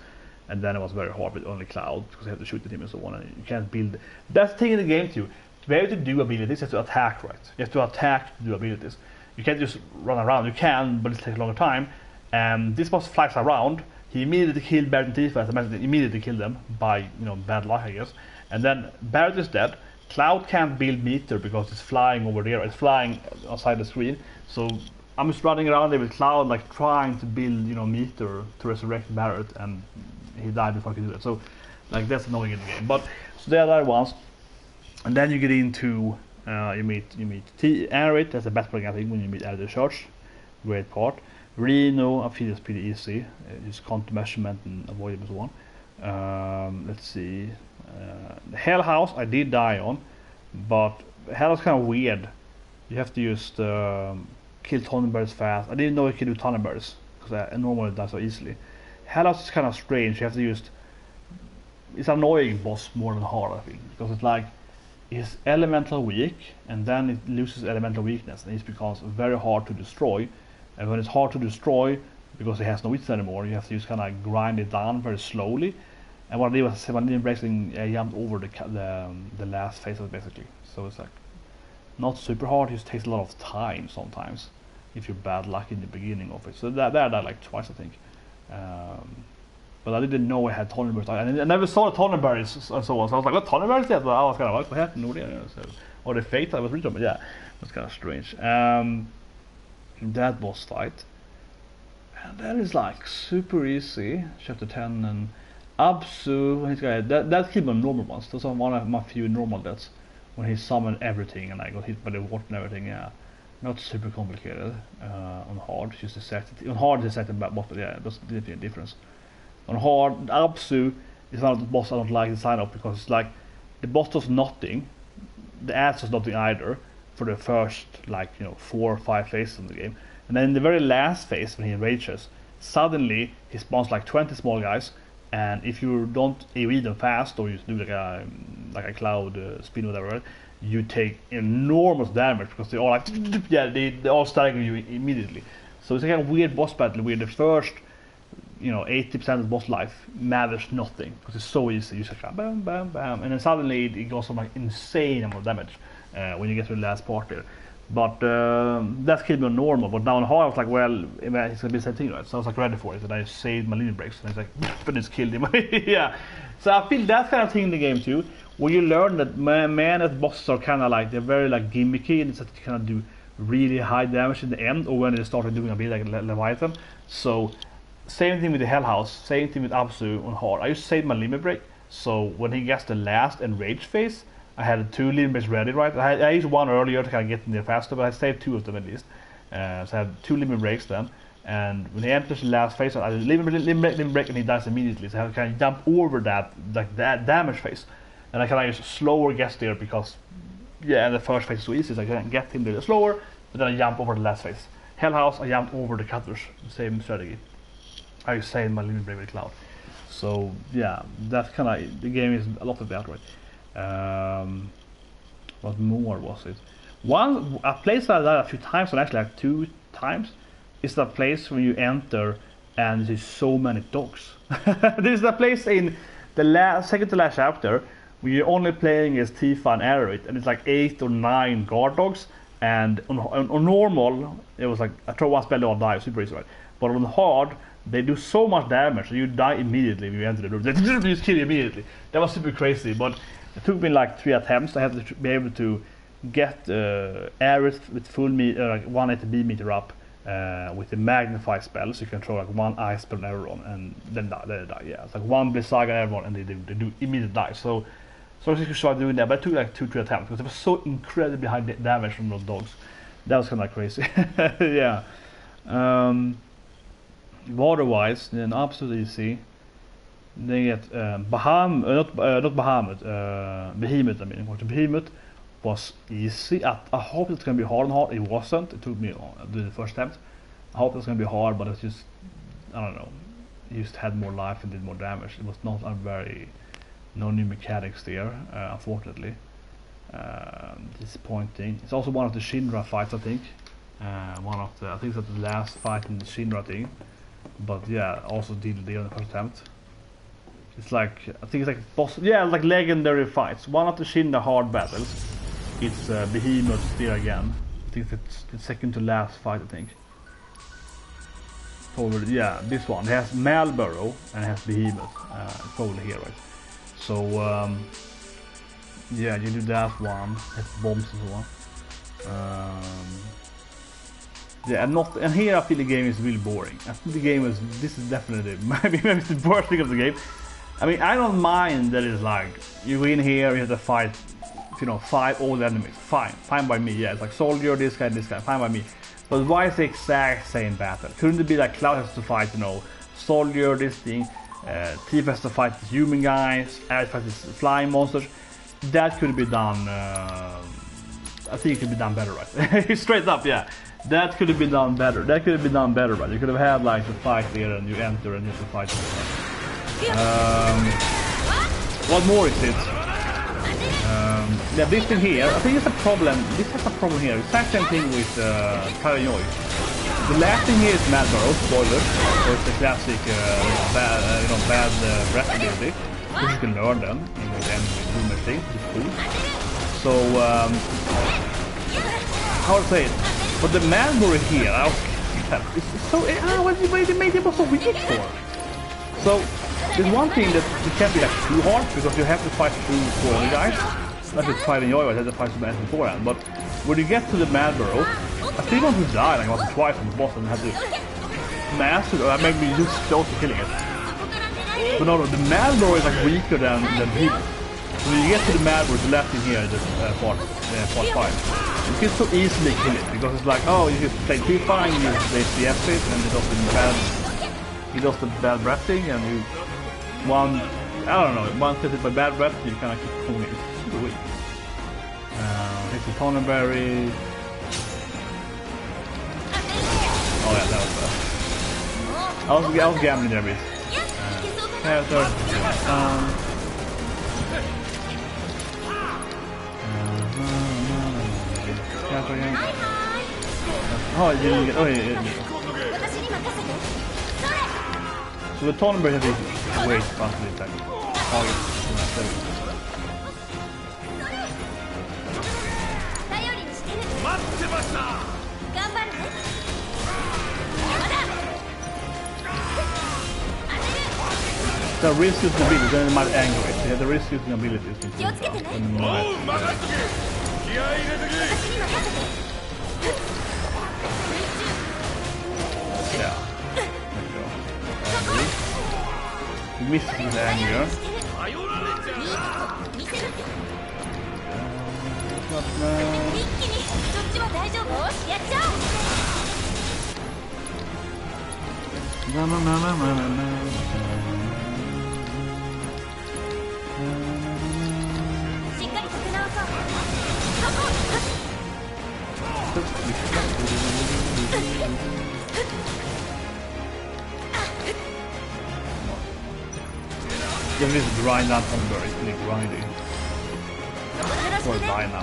And then it was very hard with only Cloud, because you have to shoot at him and so on, and you can't build. That's the thing in the game too. To be able to do abilities, you have to attack, right? You have to attack to do abilities. You can't just run around. You can, but it takes a longer time. And this boss flies around. He immediately killed Barrett and Tifa, as I mentioned, immediately killed them by bad luck, I guess. And then Barrett is dead. Cloud can't build meter because it's flying over there. It's flying outside the screen. So I'm just running around there with Cloud, like trying to build meter to resurrect Barrett, and he died before I could do that. So like that's annoying in the game. But so there are once, and then you get into you meet Arid. That's the best part I think when you meet Arid Church. Great part. Reno, I feel it's pretty easy. Just counter measurement and avoid it and so on. Let's see. The Hell House I did die on, but Hell is kind of weird. You have to just kill Thunderbirds fast. I didn't know you could do Thunderbirds because I normally die so easily. Hell House is kind of strange. You have to just. It's an annoying boss more than hard, I think, because it's like it's elemental weak, and then it loses elemental weakness, and it becomes very hard to destroy. And when it's hard to destroy, because it has no weakness anymore, you have to just kind of grind it down very slowly. And what I did was, when I did breaking, I jumped over the last phase of it basically. So it's like not super hard. It just takes a lot of time sometimes if you're bad luck in the beginning of it. So that I died like twice, I think. But I didn't know I had Thunderbirds. I never saw the Thunderbirds and so on. So I was like, what Thunderbirds is that? So I was kind of like, what happened? Or the fate I was reading, but yeah, it was kind of strange. That boss fight, and that is like super easy. Chapter 10 and Absu, he's got that killed on normal ones. Those are one of my few normal deaths when he summoned everything and I got hit by the water and everything. Yeah, not super complicated on hard. Just a set on hard is a set but yeah, that's definitely a difference. On hard, Absu is one of the bosses I don't like the design of, because it's like the boss does nothing, the ass does nothing either for the first 4 or 5 phases of the game, and then in the very last phase when he enrages, suddenly he spawns like 20 small guys, and if you don't AoE them fast or you do like a cloud spin or whatever, you take enormous damage because they all like they all stagger you immediately. So it's a kind of weird boss battle where the first 80% of the boss life matters nothing because it's so easy. You just bam bam bam, and then suddenly it goes from like insane amount of damage when you get to the last part there. But that killed me on normal. But now on hard I was like, well, it's gonna be the same thing, right? So I was like ready for it, and I saved my limit breaks, and I was like, but it's killed him. Yeah. So I feel that kind of thing in the game too, where you learn that man bosses are kind of like they're very like gimmicky, and it's that you kind of do really high damage in the end, or when they started doing a bit like Leviathan. So same thing with the Hell House, same thing with Absu on hard. I just saved my limit break, so when he gets the last enraged phase, I had 2 limit breaks ready, right? I used 1 earlier to kind of get in there faster, but I saved 2 of them at least. So I had 2 limit breaks then, and when he enters the last phase, I limit break, and he dies immediately. So I kind of jump over that damage phase, and I kind of just slower get there because the first phase is so easy, so I can get him there slower, but then I jump over the last phase. Hell House, I jump over the cutters, same strategy. I saved my limit break with Cloud. So yeah, that's kind of, the game is a lot of that, right? What more was it? A place that I died a few times, and actually like 2 times, is that place when you enter and there's so many dogs. There's a place in the second to last chapter where you're only playing as Tifa and Aerith, and it's like 8 or 9 guard dogs, and on normal it was like I throw one spell, they all die, super easy, right? But on hard they do so much damage that you die immediately when you enter the room. They just kill you immediately. That was super crazy, but it took me like 3 attempts. I had to be able to get Aerith with full like 180 meter up with the magnify spell, so you can throw like 1 ice spell on everyone and then they die. Yeah, it's like 1 Blizzaga on everyone and they do immediate die. So I just started doing that, but it took like 2-3 attempts because it was so incredibly high damage from those dogs. That was kind of crazy. Yeah. Water-wise, then absolutely easy. Then you get not Bahamut, Behemoth. I mean, Behemoth was easy. I hope it's gonna be hard and hard. It wasn't. It took me the first attempt. I hope it's gonna be hard, but it's just, I don't know. It just had more life and did more damage. It was not a no new mechanics there, unfortunately. Disappointing. It's also one of the Shinra fights, I think. I think it's the last fight in the Shinra thing. But yeah, also did the on the first attempt. It's like, I think it's like boss, like legendary fights. One of the Shinra hard battles. It's Behemoth there again. I think it's the second to last fight, I think. Probably, yeah, this one. It has Malboro and it has Behemoth. Probably here, right? So yeah, you do that one. It has bombs and so on. Yeah, and here I feel the game is really boring. I think the game this is definitely maybe the worst thing of the game. I mean, I don't mind that it's like you go in here, you have to fight, 5 old enemies. Fine by me. Yeah, it's like soldier, this guy, fine by me. But why is the exact same battle? Couldn't it be like Cloud has to fight, soldier, this thing, Tifa has to fight the human guys, Aerith fights the flying monsters? That could be done. I think it could be done better, right? Straight up, yeah. That could have been done better. Right? You could have had like the fight there, and you enter and you have to fight. What more is it? Yeah, this thing here. I think it's a problem. This has a problem here. It's the same thing with Paranoid. The last thing here is Malboro. Spoilers. So it's the classic bad breath ability, which you can learn them in the enemy thing. It's cool. So how to say it? But the Malboro here, it's so, what did they make it so weak for? So, there's one thing that it can't be like too hard, because you have to fight through 4 other guys. Not just fighting Yoyo, I had to fight some enemies beforehand. But when you get to the Malboro, I still want to die like once or twice on the boss and have to master it, or maybe just close to killing it. But no, the Malboro is like weaker than Behemoth. So when you get to the Malboro, the left in here, just part 5. You can so easily kill it, because it's like, oh, you just play Tifa and you play the F-Fit and he does the bad breath thing, and you one hit it by bad breath, you kind of keep pulling it. It's super weak. Hit the Tonberry. Oh yeah, that was bad. I was gambling there a bit. Character. Oh, you didn't get. Oh, yeah. So the Tonenberg has these ways constantly attacking targets. The risk using ability, then it might anger it. Yeah, the risk using ability is important. Yeah. Let's go. He misses with anger. Then this grind down on very really grinding. Or die now.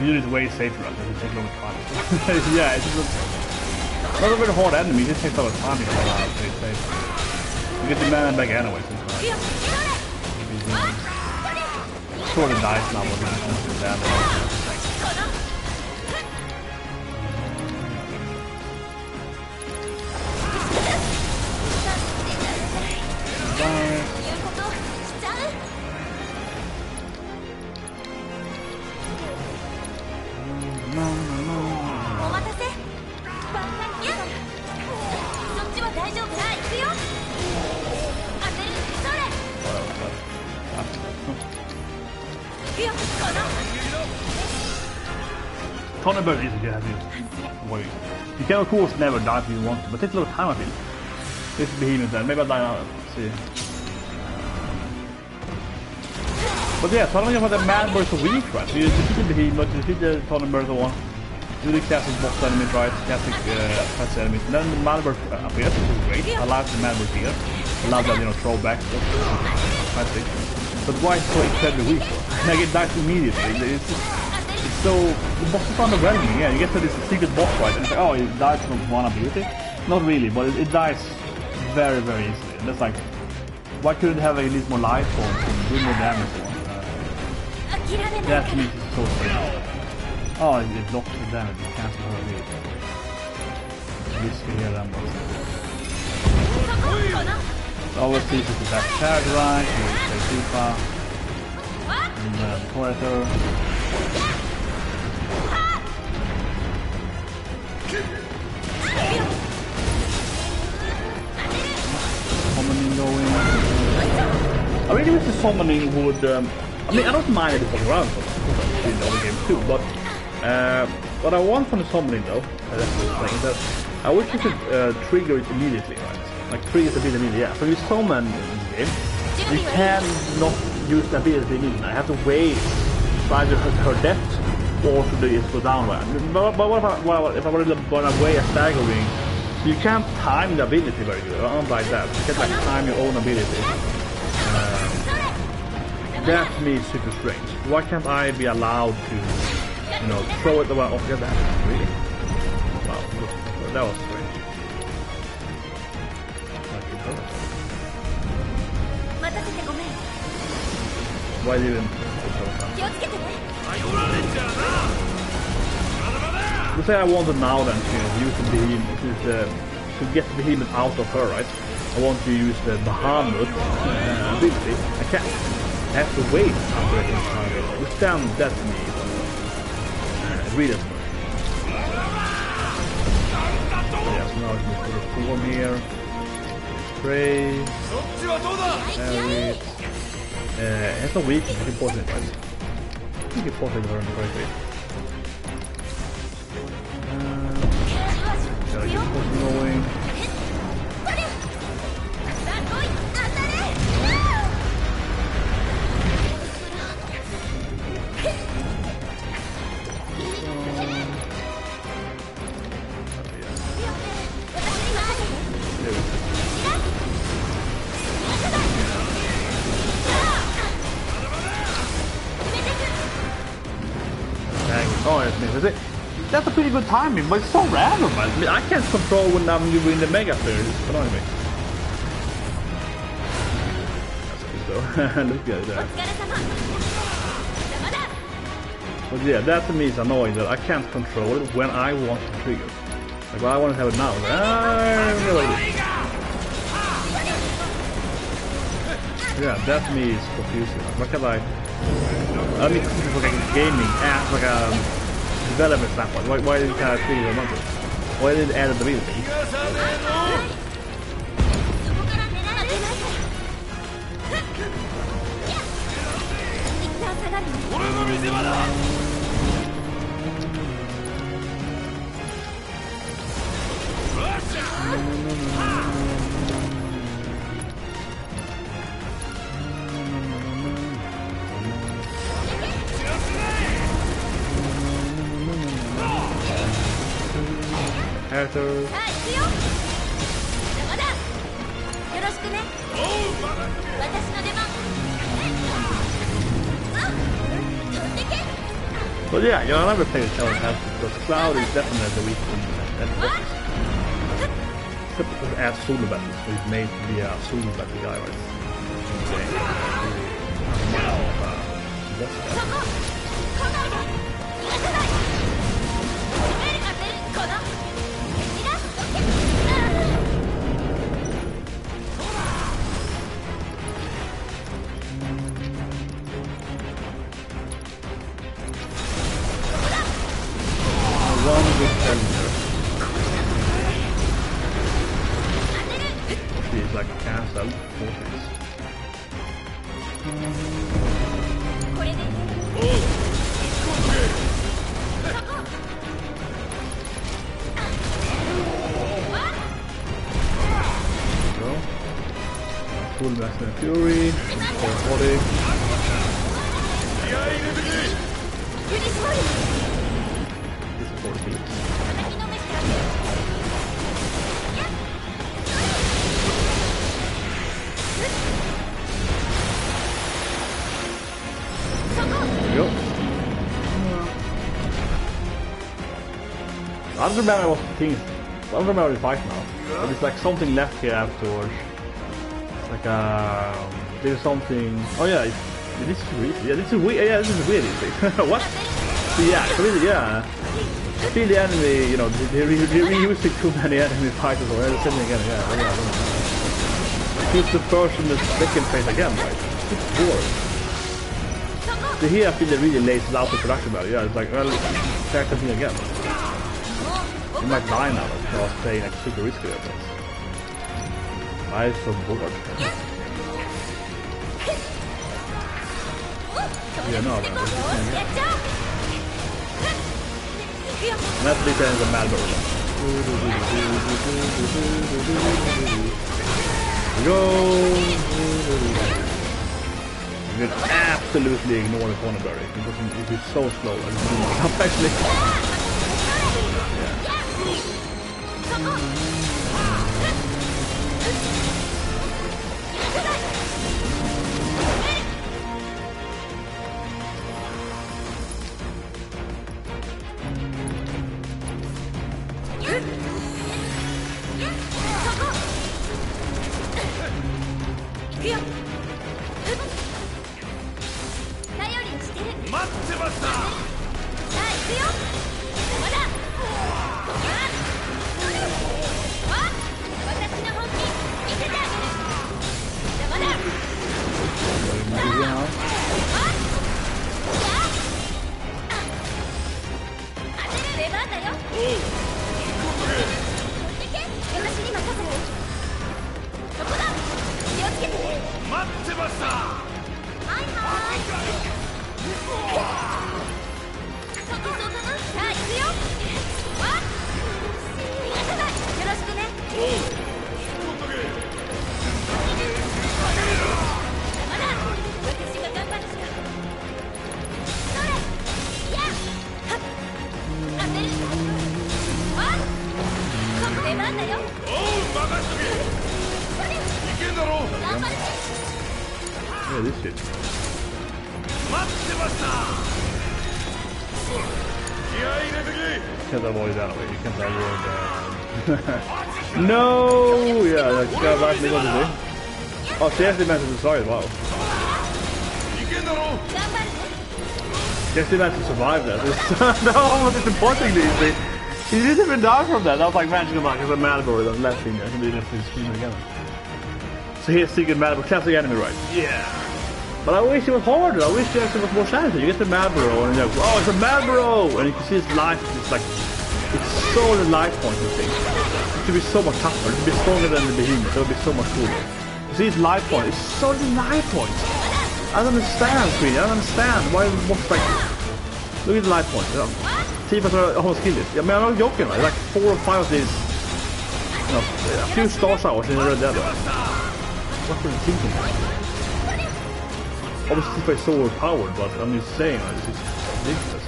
You do it way safer because it takes a long time. Yeah, it's just not a very hard enemy, it just takes a lot of time to play safe. You get the mana back anyway, so it's sort of nice now, but it's just damage. Tonenberg is a good idea. You can of course never die if you want to, but it takes a lot of time I feel. This is Behemoth then, maybe I'll die now, let's see. But yeah, talking about the Malboro so weak, right? So you defeat the Behemoth, you defeat the Tonenberg so on. Do the classic boss enemies, right? Classic class enemies. And then the Malboro appears, which is great. I like the Malboro here. I love that, you know, throwback. Classic. But why it's so incredibly weak though? Like it dies immediately. It's so the boss is underwhelming, yeah. You get to this secret boss fight and it's like, oh, it dies from one ability. Not really, but it dies very, very easily. And that's like, why couldn't it have at least more life forms and do more damage on? That to me is so strange. Oh, it blocks the damage, it cancels her ability. Risky here, then. Always sees it the best character right, you will play Tifa. And then Corridor. Summoning going. I really wish the summoning would. I mean, I don't mind it was around in the other games too, but what I want from the summoning though, that I wish you could trigger it immediately, right? Like trigger the ability immediately. Yeah. So you summon in the game, you can not use the ability immediately. I have to wait for either her death or to do it go down. Right? But what if I were going away a staggering? You can't time the ability very good. Unlike that, you can't like time your own ability. That to me is super strange. Why can't I be allowed to, you know, throw it away off your back? Really? Wow, that was strange. Why didn't let's say I wanted now then to use the behemoth, to get the behemoth out of her, right? I want to use the Bahamut ability. I can't. I have to wait after it is time. Which sounds dead to me. Really annoying. Yeah, so now it's just sort of form here. Spray. It has no weakness, it's important, right? think it's possible to learn correctly. Gotta get this going. That's a pretty good timing, but it's so random. I mean, I can't control when I'm in the mega sphere. It's annoying me. That's good though. Look at that. But yeah, that to me is annoying that I can't control it when I want to trigger. Like, well, I want to have it now. Yeah, that to me is confusing. Why can't I need to think of like gaming as like a development standpoint. Why did it kind of trigger the number? Why did it add the ability? Characters. But yeah, you know, I never played a challenge house because Cloud is definitely the weak point at the bosses. Except because it adds solo battles, so he's made to be a solo battle guy, right? She's like cancelled fortress. Full Maximum Fury, full body. This is 4 feet. There we go. I don't remember what the thing is. I don't remember the fight now. But it's like something left here afterwards. Like there's something. Oh yeah, this is weird. Yeah, this is weird. Yeah, this is weird. What? So yeah, so really, yeah. I feel the enemy. You know, they're reusing too many enemy fighters already. Sitting again. Yeah, I don't know. It's the first and the second phase again, right? It's boring. So here I feel they really lays out the production value. Yeah, it's like, well, character thing again. You might die now because playing like super risky at this. I'm so bored. Yeah, no, man. And that's the end of Malboro. Go! You can absolutely ignore the corner berry because it is so slow and up actually. Yeah. Yeah, this shit. Can't avoid that way. You can't avoid No! Yeah, that's got back me what to do. Oh, she actually managed to survive. Wow. She actually managed to survive that. No, almost disappointing these things. She didn't even die from that. I was like, man, she's back as a Malboro on the left finger. I can do left finger screaming again. So here's Secret Malboro, classic enemy, right? Yeah. But I wish it was harder. I wish there was more challenge. You get the Malboro and you're like, oh, it's a Malboro! And you can see his life. It's like, it's so the life points and things. It should be so much tougher. It should be stronger than the Behemoth. It would be so much cooler. You see his life point. It's so the life points. I don't understand, Queen. I don't understand why it was like. Look at the life points. Tifa's are almost killed it. I mean, I'm not joking. Right? Like 4 or 5 of these. You know, a few star showers in the Red Dead. What were you thinking? Obviously, Tifa is so overpowered, but I'm just saying, right? This is ridiculous.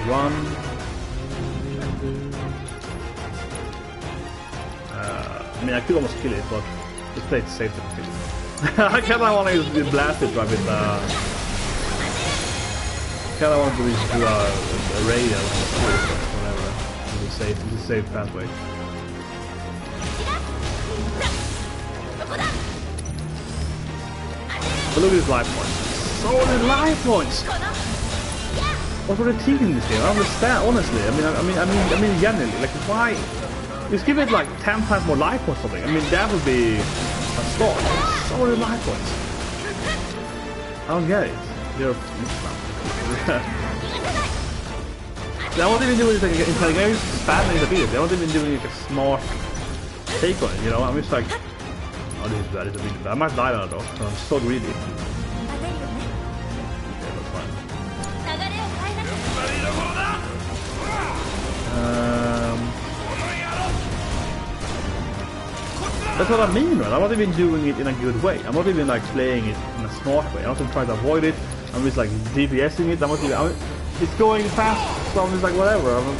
Run. I mean, I could almost kill it, but let's play it safe to kill it. I kind of want to blast it right with kind of want to just do a raid or whatever. It's a safe pathway. But look at his life points. So many life points! What were they thinking in this game? I don't understand, honestly. I mean, genuinely, like, why? Just give it like 10 times more life points or something. I mean, that would be a start. So many life points. I don't get it. They're I wasn't even doing like inside the game, spamming his ability. I wasn't even doing like a smart take on it, you know? I'm just like, oh, this is bad, this is really bad. I might die now though, because I'm so greedy. Okay, that's fine. That's what I mean, right? I'm not even doing it in a good way. I'm not even like playing it in a smart way. I'm not even trying to avoid it. I'm just like DPSing it. It's going fast, so I'm just like whatever. I'm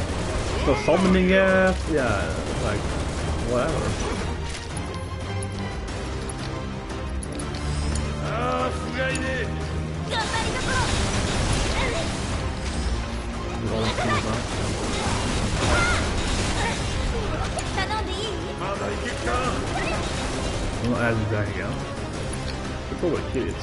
so summoning it. Yeah, like whatever. I'm not adding back again. Should probably kill it.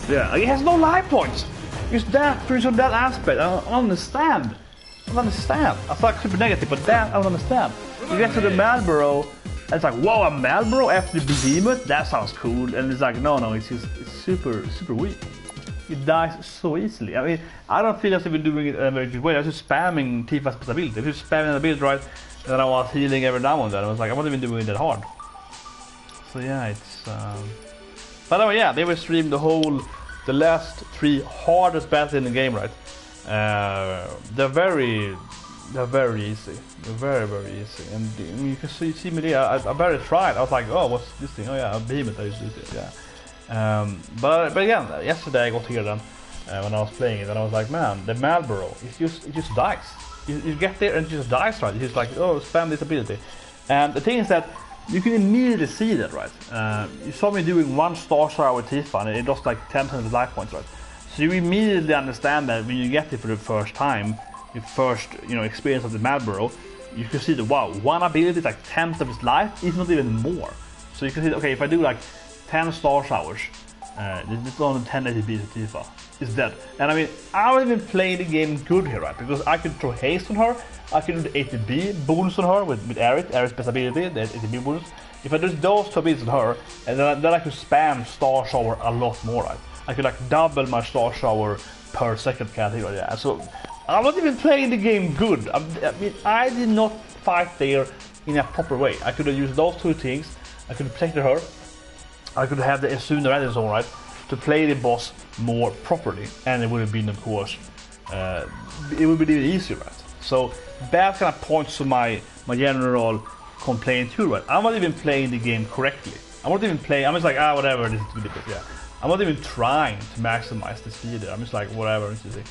Yeah, he has no life points. Just that, on that aspect, I don't understand. I don't understand. I thought super negative, but that I don't understand. You get to the Malboro, and it's like, whoa, a Malboro after the Behemoth? That sounds cool. And it's like, no, it's super weak. It dies so easily. I mean, I don't feel as if we're doing it in a very good way. I was just spamming Tifa's ability. If you're spamming the ability right, then I was healing every now and then. I was like, I'm not even doing it that hard. So yeah, it's... By the way, yeah, they were streaming the last 3 hardest battles in the game, right? They're very easy. They're very easy. And I mean, you can see me there. I barely tried. I was like, oh, what's this thing? Oh yeah, a Behemoth. I used to do it. Yeah. But again, yesterday I got here then when I was playing it, and I was like, man, the Malboro, it just dies. You get there and it just dies, right? It's just like, oh, spam this ability. And the thing is that you can immediately see that, right? You saw me doing 1 star shower with Tifa, and it lost like 10% of the life points, right? So you immediately understand that when you get it for the first time, your first, experience of the Malboro, you can see that, wow, 1 ability is like 10th of its life, if not even more. So you can see, okay, if I do like 10 star showers, it's only 10 ATB to Tifa. It's dead. And I mean, I don't even play the game good here, right? Because I can throw haste on her, I can do the ATB bonus on her with Aerith's best ability, the ATB bonus. If I do those 2 abilities on her, and then I can spam Star Shower a lot more, right? I could like double my star shower per second category. Yeah. So I'm not even playing the game good. I mean, I did not fight there in a proper way. I could have used those two things. I could have protected her. I could have the Asuna and so on, right, to play the boss more properly, and it would have been, of course, it would be even easier, right? So that kind of points to my general complaint too, right? I'm not even playing the game correctly. I'm not even playing. I'm just like, whatever. This is too difficult. Yeah. I'm not even trying to maximize the speed. I'm just like, whatever. It's easy.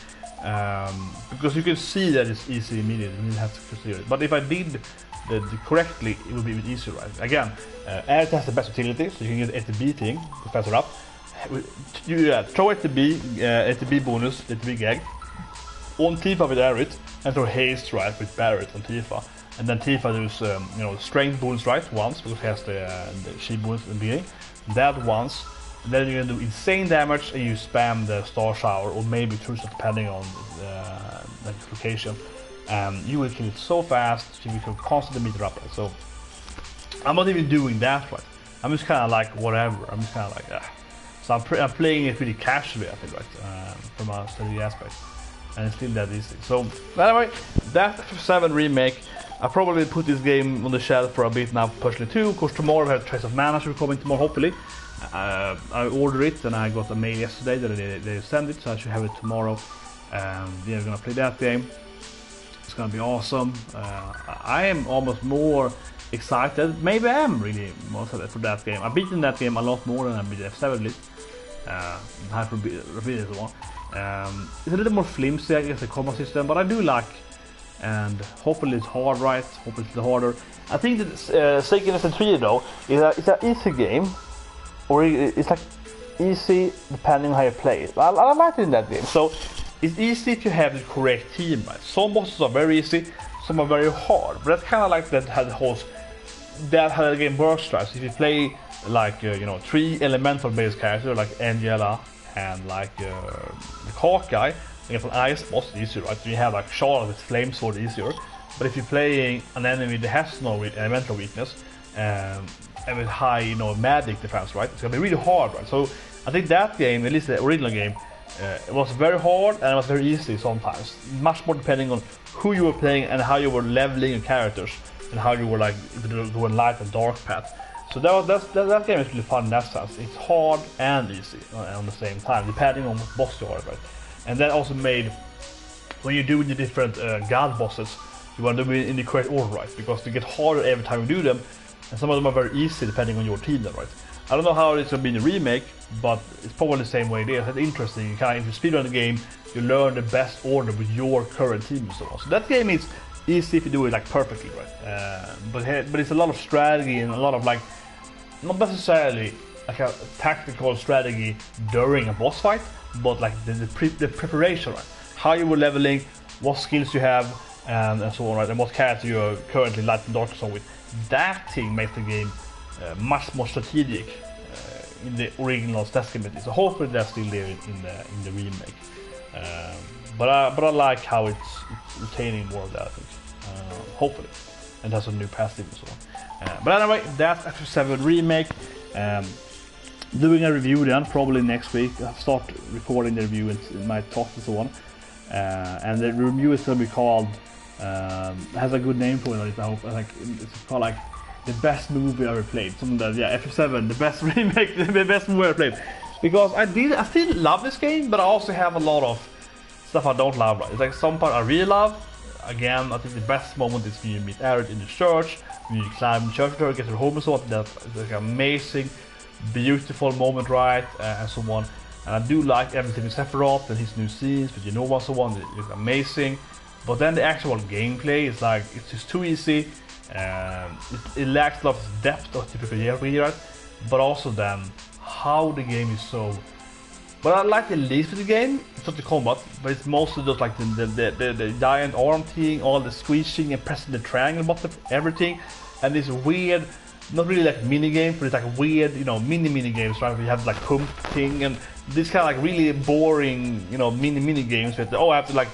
Because you can see that it's easy immediately. You have to consider it. But if I did the correctly, it would be even easier, right? Again, Air has the best utility, so you can get ATB thing to faster up. You throw ATB, ATB bonus, ATB gag on Tifa with Arit, and throw haste right with Barret on Tifa. And then Tifa does strength bonus right once because he has the she bonus in the beginning. That once, and then you're gonna do insane damage and you spam the star shower or maybe Trusa depending on the location. You will kill it so fast, you can constantly meet it up. Right? So I'm not even doing that right. I'm just kind of like whatever. I'm just kind of like So I'm playing it pretty casually, I think, right, from a strategy aspect, and it's still that easy. So anyway, that FF7 remake. I probably put this game on the shelf for a bit now, personally too. Of course, tomorrow we have Trace of Mana should be coming tomorrow, hopefully. I ordered it and I got a mail yesterday that they sent it, so I should have it tomorrow. We're gonna play that game. It's gonna be awesome. I am almost more excited. Maybe I am really more excited for that game. I've beaten that game a lot more than I beat F7 list. Hyper Rapid and so on. It's a little more flimsy, I guess, the combat system, but I do like. And hopefully it's hard, right? Hopefully it's harder. I think that Seiken SN3 though is an easy game, or it's like easy depending on how you play it. I like it in that game. So it's easy if you have the correct team, right? Some bosses are very easy, some are very hard. But that's kind of like how the game works, right? So if you play like 3 elemental based characters like Angela and like the Hawkeye. Against an ice boss, it's easier, right? So you have like Charlotte with flame sword easier. But if you're playing an enemy that has no elemental weakness and with high, magic defense, right? It's gonna be really hard, right? So I think that game, at least the original game, it was very hard and it was very easy sometimes. Much more depending on who you were playing and how you were leveling your characters and how you were like going light and dark path. So that game is really fun in that sense. It's hard and easy on the same time, depending on what boss you are, right? And that also made, when you're doing the different god bosses, you want to do it in the correct order, right? Because they get harder every time you do them, and some of them are very easy depending on your team, then, right? I don't know how it's going to be in the remake, but it's probably the same way it is. It's interesting. You kind of, if you speedrun the game, you learn the best order with your current team and so on. So that game is easy if you do it like perfectly, right? But it's a lot of strategy and a lot of like, not necessarily like a tactical strategy during a boss fight, but like the preparation, right? How you were leveling, what skills you have, and so on, right? And what character you are currently light and dark on with. That thing makes the game much more strategic in the original stats committee. So hopefully that's still there in the remake. But I like how it's retaining more of that, I think. Hopefully, and has some new passive and so on. But anyway, that's FF7 remake. Doing a review then, probably next week. I'll start recording the review and my talk and so on. And the review is going to be called, has a good name for it, I hope. It's called like the best movie I ever played. Something that, FF7, the best remake, the best movie I ever played. Because I still love this game, but I also have a lot of stuff I don't love. Right? It's like some part I really love. Again, I think the best moment is when you meet Aerith in the church, when you climb the church door, get to home and so on. That's like an amazing, beautiful moment, right? And so on. And I do like everything with Sephiroth and his new scenes with Unova and so on. It's amazing. But then the actual gameplay is like, it's just too easy. It lacks a lot of depth of typical JRPG, right? But also then how the game is so. What I like the least with the game, it's not the combat, but it's mostly just like the giant arm thing, all the squeezing and pressing the triangle button, everything, and this weird, not really like mini games, but it's like weird, mini games, right? We have like pump thing and this kind of like really boring, mini games with I have to like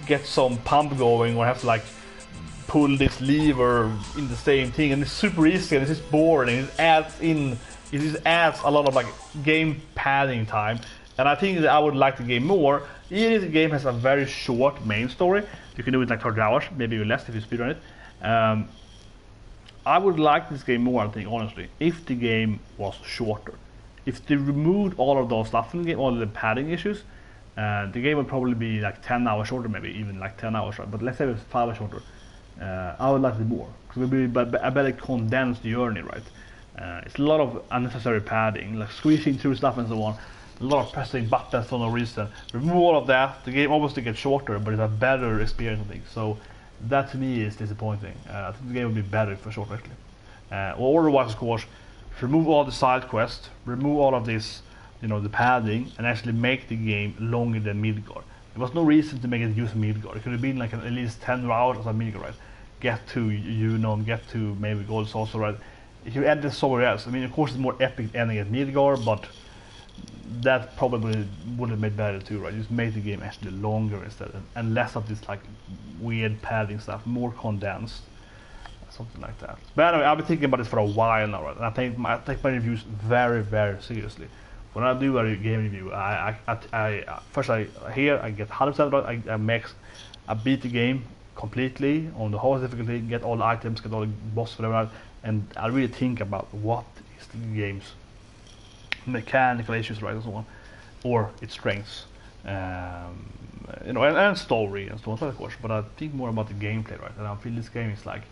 get some pump going, or I have to like pull this lever in the same thing, and it's super easy and it's just boring, and it just adds a lot of like game padding time. And I think that I would like the game more. Even if the game has a very short main story, you can do it like 30 hours, maybe even less if you speedrun it. I would like this game more, I think, honestly, if the game was shorter. If they removed all of those stuff in the game, all of the padding issues, the game would probably be like 10 hours shorter, maybe even like 10 hours shorter. But let's say it was 5 hours shorter. I would like it more, because it would be a better condensed journey, right? It's a lot of unnecessary padding, like squeezing through stuff and so on. A lot of pressing buttons for no reason. Remove all of that, the game obviously gets shorter, but it's a better experience, I think. So that to me is disappointing. I think the game would be better for shorter, actually. Or otherwise, of course, remove all the side quests, remove all of this, the padding, and actually make the game longer than Midgard. There was no reason to make it use Midgard. It could have been like at least 10 hours of Midgard, right? Get to get to maybe Gold also, right? If you add this somewhere else, I mean, of course, it's more epic ending at Midgard, but that probably would have made better too, right? Just make the game actually longer instead, and less of this like weird padding stuff, more condensed, something like that. But anyway, I've been thinking about this for a while now, right? And I take my reviews very, very seriously. When I do a game review, I first I get 100% right. I beat the game completely on the hardest difficulty, get all the items, get all the boss whatever, and I really think about what is the game's mechanical issues, right, and so on, or its strengths, and story and so on, of course. But I think more about the gameplay, right? And I feel this game is like,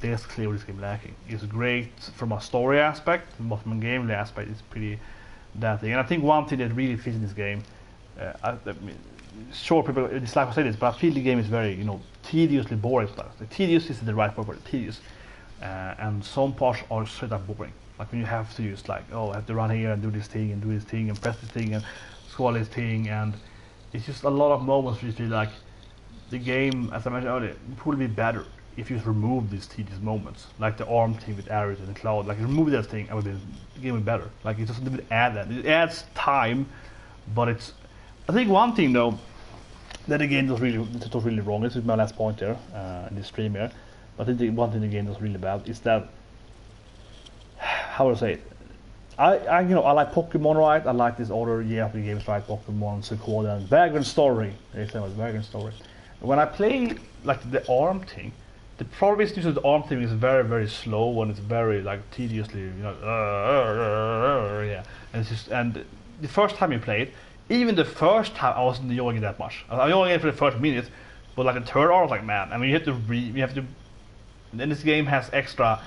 there's clearly this game lacking. It's great from a story aspect, but from a gameplay aspect, it's pretty that thing. And I think one thing that really fits in this game, I mean, sure, people dislike to say this, but I feel the game is very, tediously boring. The tedious is the right word for it, tedious, and some parts are straight up boring. Like when you have to use I have to run here and do this thing and press this thing and scroll this thing, and it's just a lot of moments where you feel like the game, as I mentioned earlier, would be better if you remove these tedious moments, like the arm thing with arrows and the cloud. Like remove that thing, and the game would be better. Like it doesn't even add that. It adds time, but it's. I think one thing though that the game does really wrong. This is my last point there in this stream here. But I think one thing the game does really bad is that, how would I say it? I like Pokemon, right? I like this other JRPG games like Pokemon, Sequoia, and Vagrant Story. They say it was Vagrant Story. When I play like the arm thing, the progress use of the arm thing is very, very slow, and it's very like tediously, yeah. And the first time you play it, even the first time I wasn't enjoying it that much. I was enjoying it for the first minute, but like the third hour I was like, man. I mean, you have to. Then this game has extra,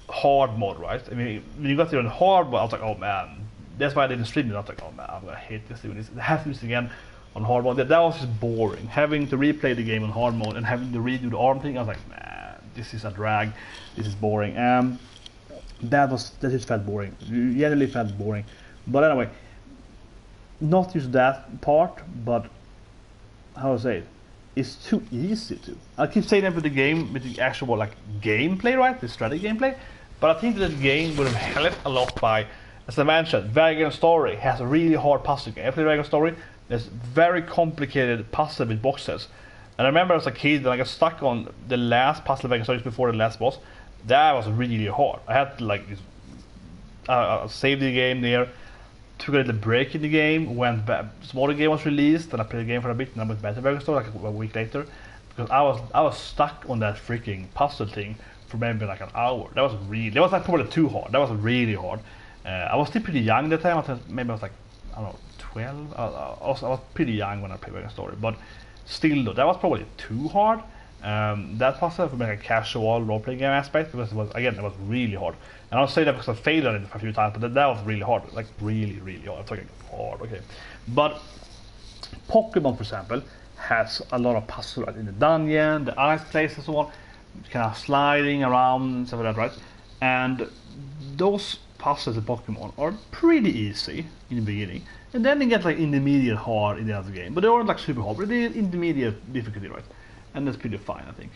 hard mode, right? I mean, when you got there on hard mode, I was like, oh man. That's why I didn't stream it. I was like, oh man, I'm gonna hate this doing this. I have to do this again on hard mode. That was just boring. Having to replay the game on hard mode and having to redo the arm thing, I was like, man, this is a drag. This is boring. That just felt boring. Generally felt boring. But anyway, not just that part, but how to say it? It's too easy to. I keep saying that with the game, with the actual gameplay, right? The strategy gameplay. But I think that the game would have helped a lot by, as I mentioned, Vagrant Story has a really hard puzzle game. I played Vagrant Story. There's very complicated puzzle with boxes. And I remember as a kid when I got stuck on the last puzzle Vagrant Story before the last boss. That was really hard. I had to save the game there, took a little break in the game, went back. Smaller game was released, and I played the game for a bit, and I went back to Vagrant Story a week later, because I was stuck on that freaking puzzle thing for maybe like an hour. That was like probably too hard. That was really hard. I was still pretty young at the time. Maybe I was like, I don't know, 12. I was pretty young when I played Vagrant Story, but still though, that was probably too hard. That puzzle from like a casual role-playing game aspect, because it was really hard. And I'll say that because I failed on it a few times, but that was really hard, like really, really hard. I'm talking hard, okay. But Pokemon, for example, has a lot of puzzles right in the dungeon, the ice place and so on, kind of sliding around and stuff like that, right? And those puzzles in Pokemon are pretty easy in the beginning, and then they get like intermediate hard in the other game. But they aren't like super hard, but they're intermediate difficulty, right? And that's pretty fine, I think.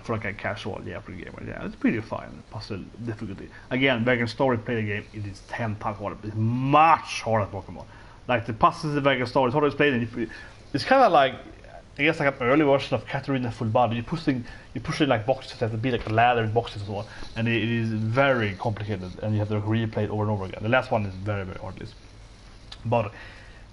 For like a casual JRPG game, right? Yeah, it's pretty fine puzzle difficulty. Again, Vagrant Story play the game, it is 10 times harder. It's much harder than Pokemon. Like the puzzles in Vagrant Story, it's harder to play, and it's kind of like, I guess, like an early version of Katarina Full Body. You're pushing like boxes that have to be like a ladder in boxes and so on, and it is very complicated, and you have to replay it over and over again. The last one is very, very hard. But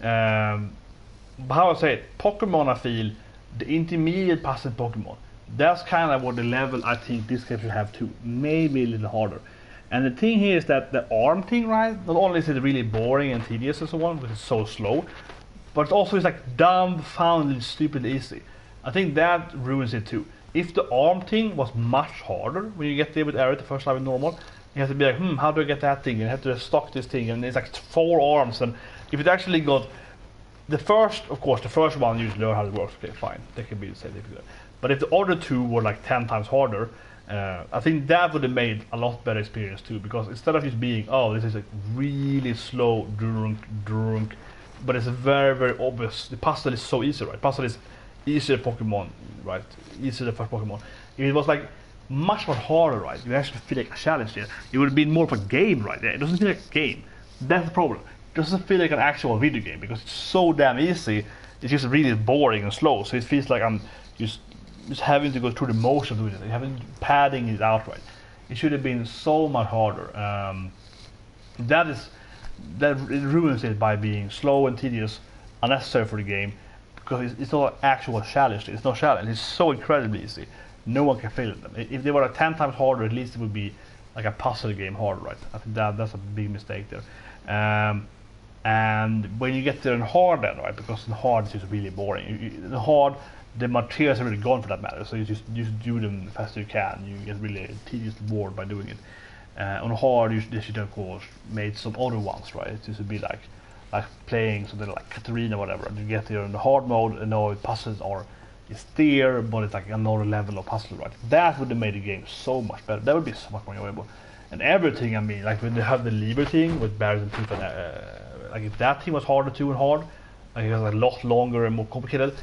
how I say it, Pokemon, I feel the intermediate puzzle Pokemon, that's kind of what the level I think this game should have too, maybe a little harder. And the thing here is that the arm thing, right, not only is it really boring and tedious and so on, because it's so slow, but also it's like dumbfounded stupid easy. I think that ruins it too. If the arm thing was much harder when you get there with Aerith the first time with normal, you have to be like, how do I get that thing? And you have to stock this thing, and it's like 4 arms. And if it actually got the first, of course, the first one you learn how it works. Okay, fine, they can be the same difficult. But if the other 2 were like 10 times harder, I think that would have made a lot better experience too. Because instead of just being, oh, this is like really slow, drunk, but it's very, very obvious. The puzzle is so easy, right? Puzzle is easier Pokemon, right? Easier the first Pokemon. If it was like much more harder, right? You actually feel like a challenge there. It would have been more of a game, right? It doesn't feel like a game. That's the problem. It doesn't feel like an actual video game because it's so damn easy. It's just really boring and slow. So it feels like I'm just having to go through the motion of doing it. Having padding it out, right? It should have been so much harder. That it ruins it by being slow and tedious, unnecessary for the game, because it's not an actual challenge. It's no challenge. It's so incredibly easy. No one can fail them. If they were like 10 times harder, at least it would be like a puzzle game hard, right? I think that's a big mistake there. And when you get there in hard, then, right? Because in hard it's just really boring. In hard, the materials are really gone for that matter. So you just do them the faster you can. You get really tediously bored by doing it. On hard, they should of course made some other ones, right? It should be like playing something like Katarina or whatever. And you get there in the hard mode, and all the puzzles are it's there, but it's like another level of puzzle, right? That would have made the game so much better. That would be so much more enjoyable. And everything, I mean, like when they have the lever thing with barriers and teeth, like if that thing was harder too and hard, like it was a lot longer and more complicated,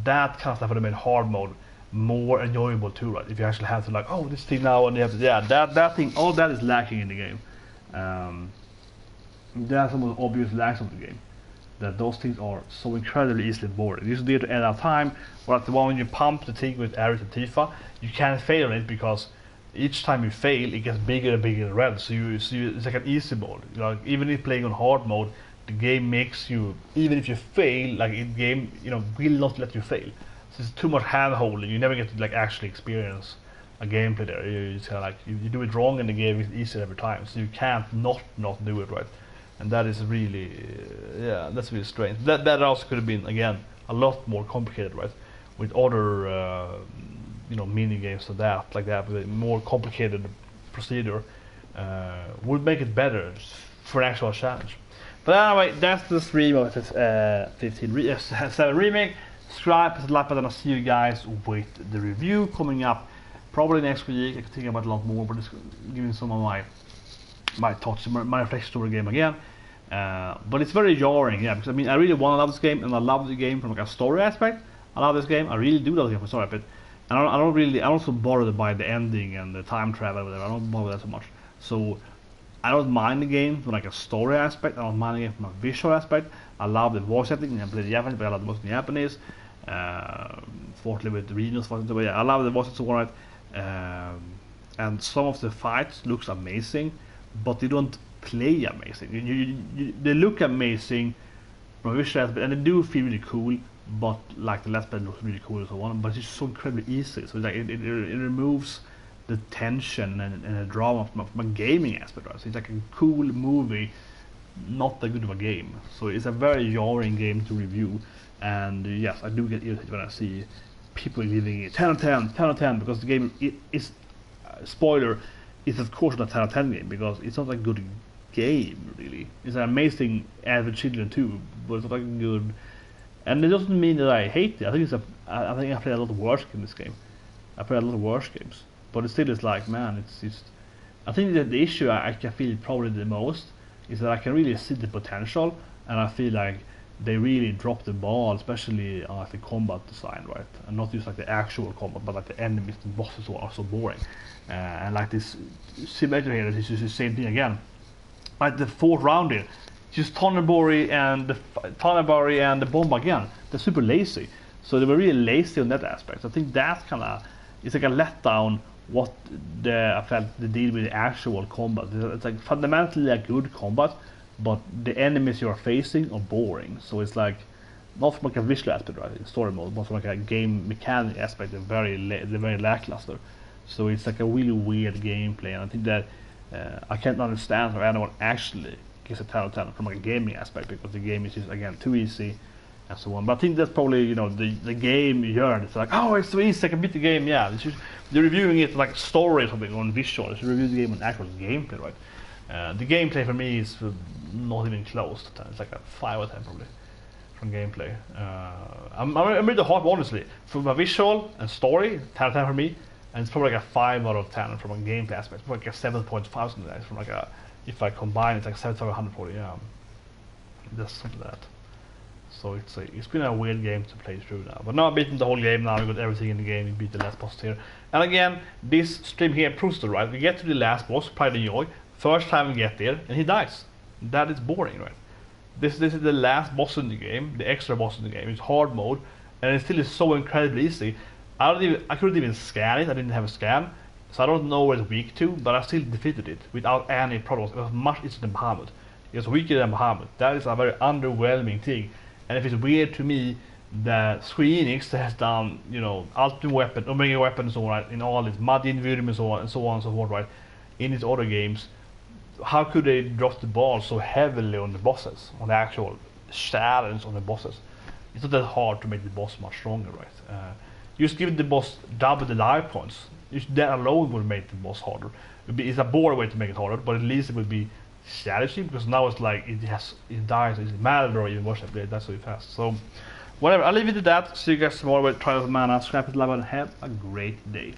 that kind of stuff would have made hard mode more enjoyable too, right? If you actually have to like, oh, this thing now, and you have to, yeah, that thing, all that is lacking in the game. That's the most obvious lacks of the game. That those things are so incredibly easily boring. You just there to end our time, or like the one when you pump the thing with Aerith and Tifa, you can't fail on it because each time you fail, it gets bigger and bigger in red. So it's like an easy mode. You know, like even if playing on hard mode, the game makes you, even if you fail, like in game, you know, will not let you fail. So it's too much hand holding. You never get to like actually experience a gameplay there. You just kind of like you do it wrong, and the game is easier every time. So you can't not do it right. And that is really, yeah, that's really strange. That also could have been, again, a lot more complicated, right? With other, you know, mini games of that, like that, with a more complicated procedure, would make it better for an actual challenge. But anyway, that's the stream of 7 Remake. Subscribe, press the like button, I'll see you guys with the review coming up probably next week. I can think about a lot more, but just giving some of my thoughts, my reflections over the game again. But it's very jarring, yeah, because I mean I really want to love this game, and I love the game from like a story aspect. I love this game, I really do love the game from a story aspect. And I don't also bothered by the ending and the time travel, whatever. I don't bother that so much. So I don't mind the game from like a story aspect. I don't mind the game from a visual aspect. I love the voice acting. I play the Japanese, but I love the voice in Japanese. Fortunately with the regionals, but yeah, I love the voice and so on. And some of the fights looks amazing, but they don't play amazing. They look amazing from a visual aspect, and they do feel really cool. But like the last bit looks really cool and so on, but it's just so incredibly easy. So it's like it removes the tension and the drama from a gaming aspect, right? So it's like a cool movie, not that good of a game. So it's a very jarring game to review. And yes, I do get irritated when I see people giving it 10 out of 10, 10 out of 10, because the game is spoiler, it's of course not a 10 out of 10 game, because it's not a good game really. It's an amazing avid children too, but it's not like a good. And it doesn't mean that I hate it. I think I think I played a lot of worse in this game. I played a lot of worse games, but it still is like, man, it's just. I think that the issue I can feel probably the most is that I can really see the potential, and I feel like they really dropped the ball, especially on like the combat design, right? And not just like the actual combat, but like the enemies and bosses are so boring. And like this simulator here, it's just the same thing again. Like the 4th round here. Just Tonabori and the bomb again. They're super lazy, so they were really lazy on that aspect. So I think that's kind of it's like a letdown. I felt the deal with the actual combat. It's like fundamentally a good combat, but the enemies you are facing are boring. So it's like not from like a visual aspect, right, in story mode, but from like a game mechanic aspect, they're very lackluster. So it's like a really weird gameplay, and I think that I can't understand how anyone actually gets a 10 out of 10 from like a gaming aspect, because the game is just, again, too easy and so on. But I think that's probably, you know, the game yearn. It's like, oh, it's so easy, I can beat the game. Yeah, they're reviewing it like story or something on visual. They should review the game on actual gameplay, right? The gameplay for me is not even close to 10. It's like a 5 out of 10 probably from gameplay. I'm really hot, honestly. From a visual and story, 10 out of 10 for me, and it's probably like a 5 out of 10 from a gameplay aspect. It's probably like a 7.5 something like that. From like a, if I combine it's like 7,140. Yeah, just something like that. So it's been a weird game to play through now. But now I've beaten the whole game. Now we got everything in the game. We beat the last boss here. And again, this stream here proves it, right? We get to the last boss, Pride and Joy. First time we get there, and he dies. That is boring, right? This is the last boss in the game, the extra boss in the game. It's hard mode, and it still is so incredibly easy. I couldn't even scan it. I didn't have a scan, so I don't know where it's weak to. But I still defeated it without any problems. It was much easier than Bahamut. It was weaker than Bahamut. That is a very underwhelming thing. And if it's weird to me that Square Enix has done, you know, Ultimate Weapon, Omega Weapon, and so on, right, in all its Mud Invirium and so on and so forth, right, in its other games, how could they drop the ball so heavily on the bosses, on the actual challenge on the bosses? It's not that hard to make the boss much stronger, right? Just give the boss double the life points. That alone would make the boss harder. It's a boring way to make it harder, but at least it would be challenging, because now it's like it dies, it's Malboro even worse, that's so fast. So whatever, I'll leave it at that. See you guys tomorrow with Trials of Mana. Subscribe to the live and have a great day.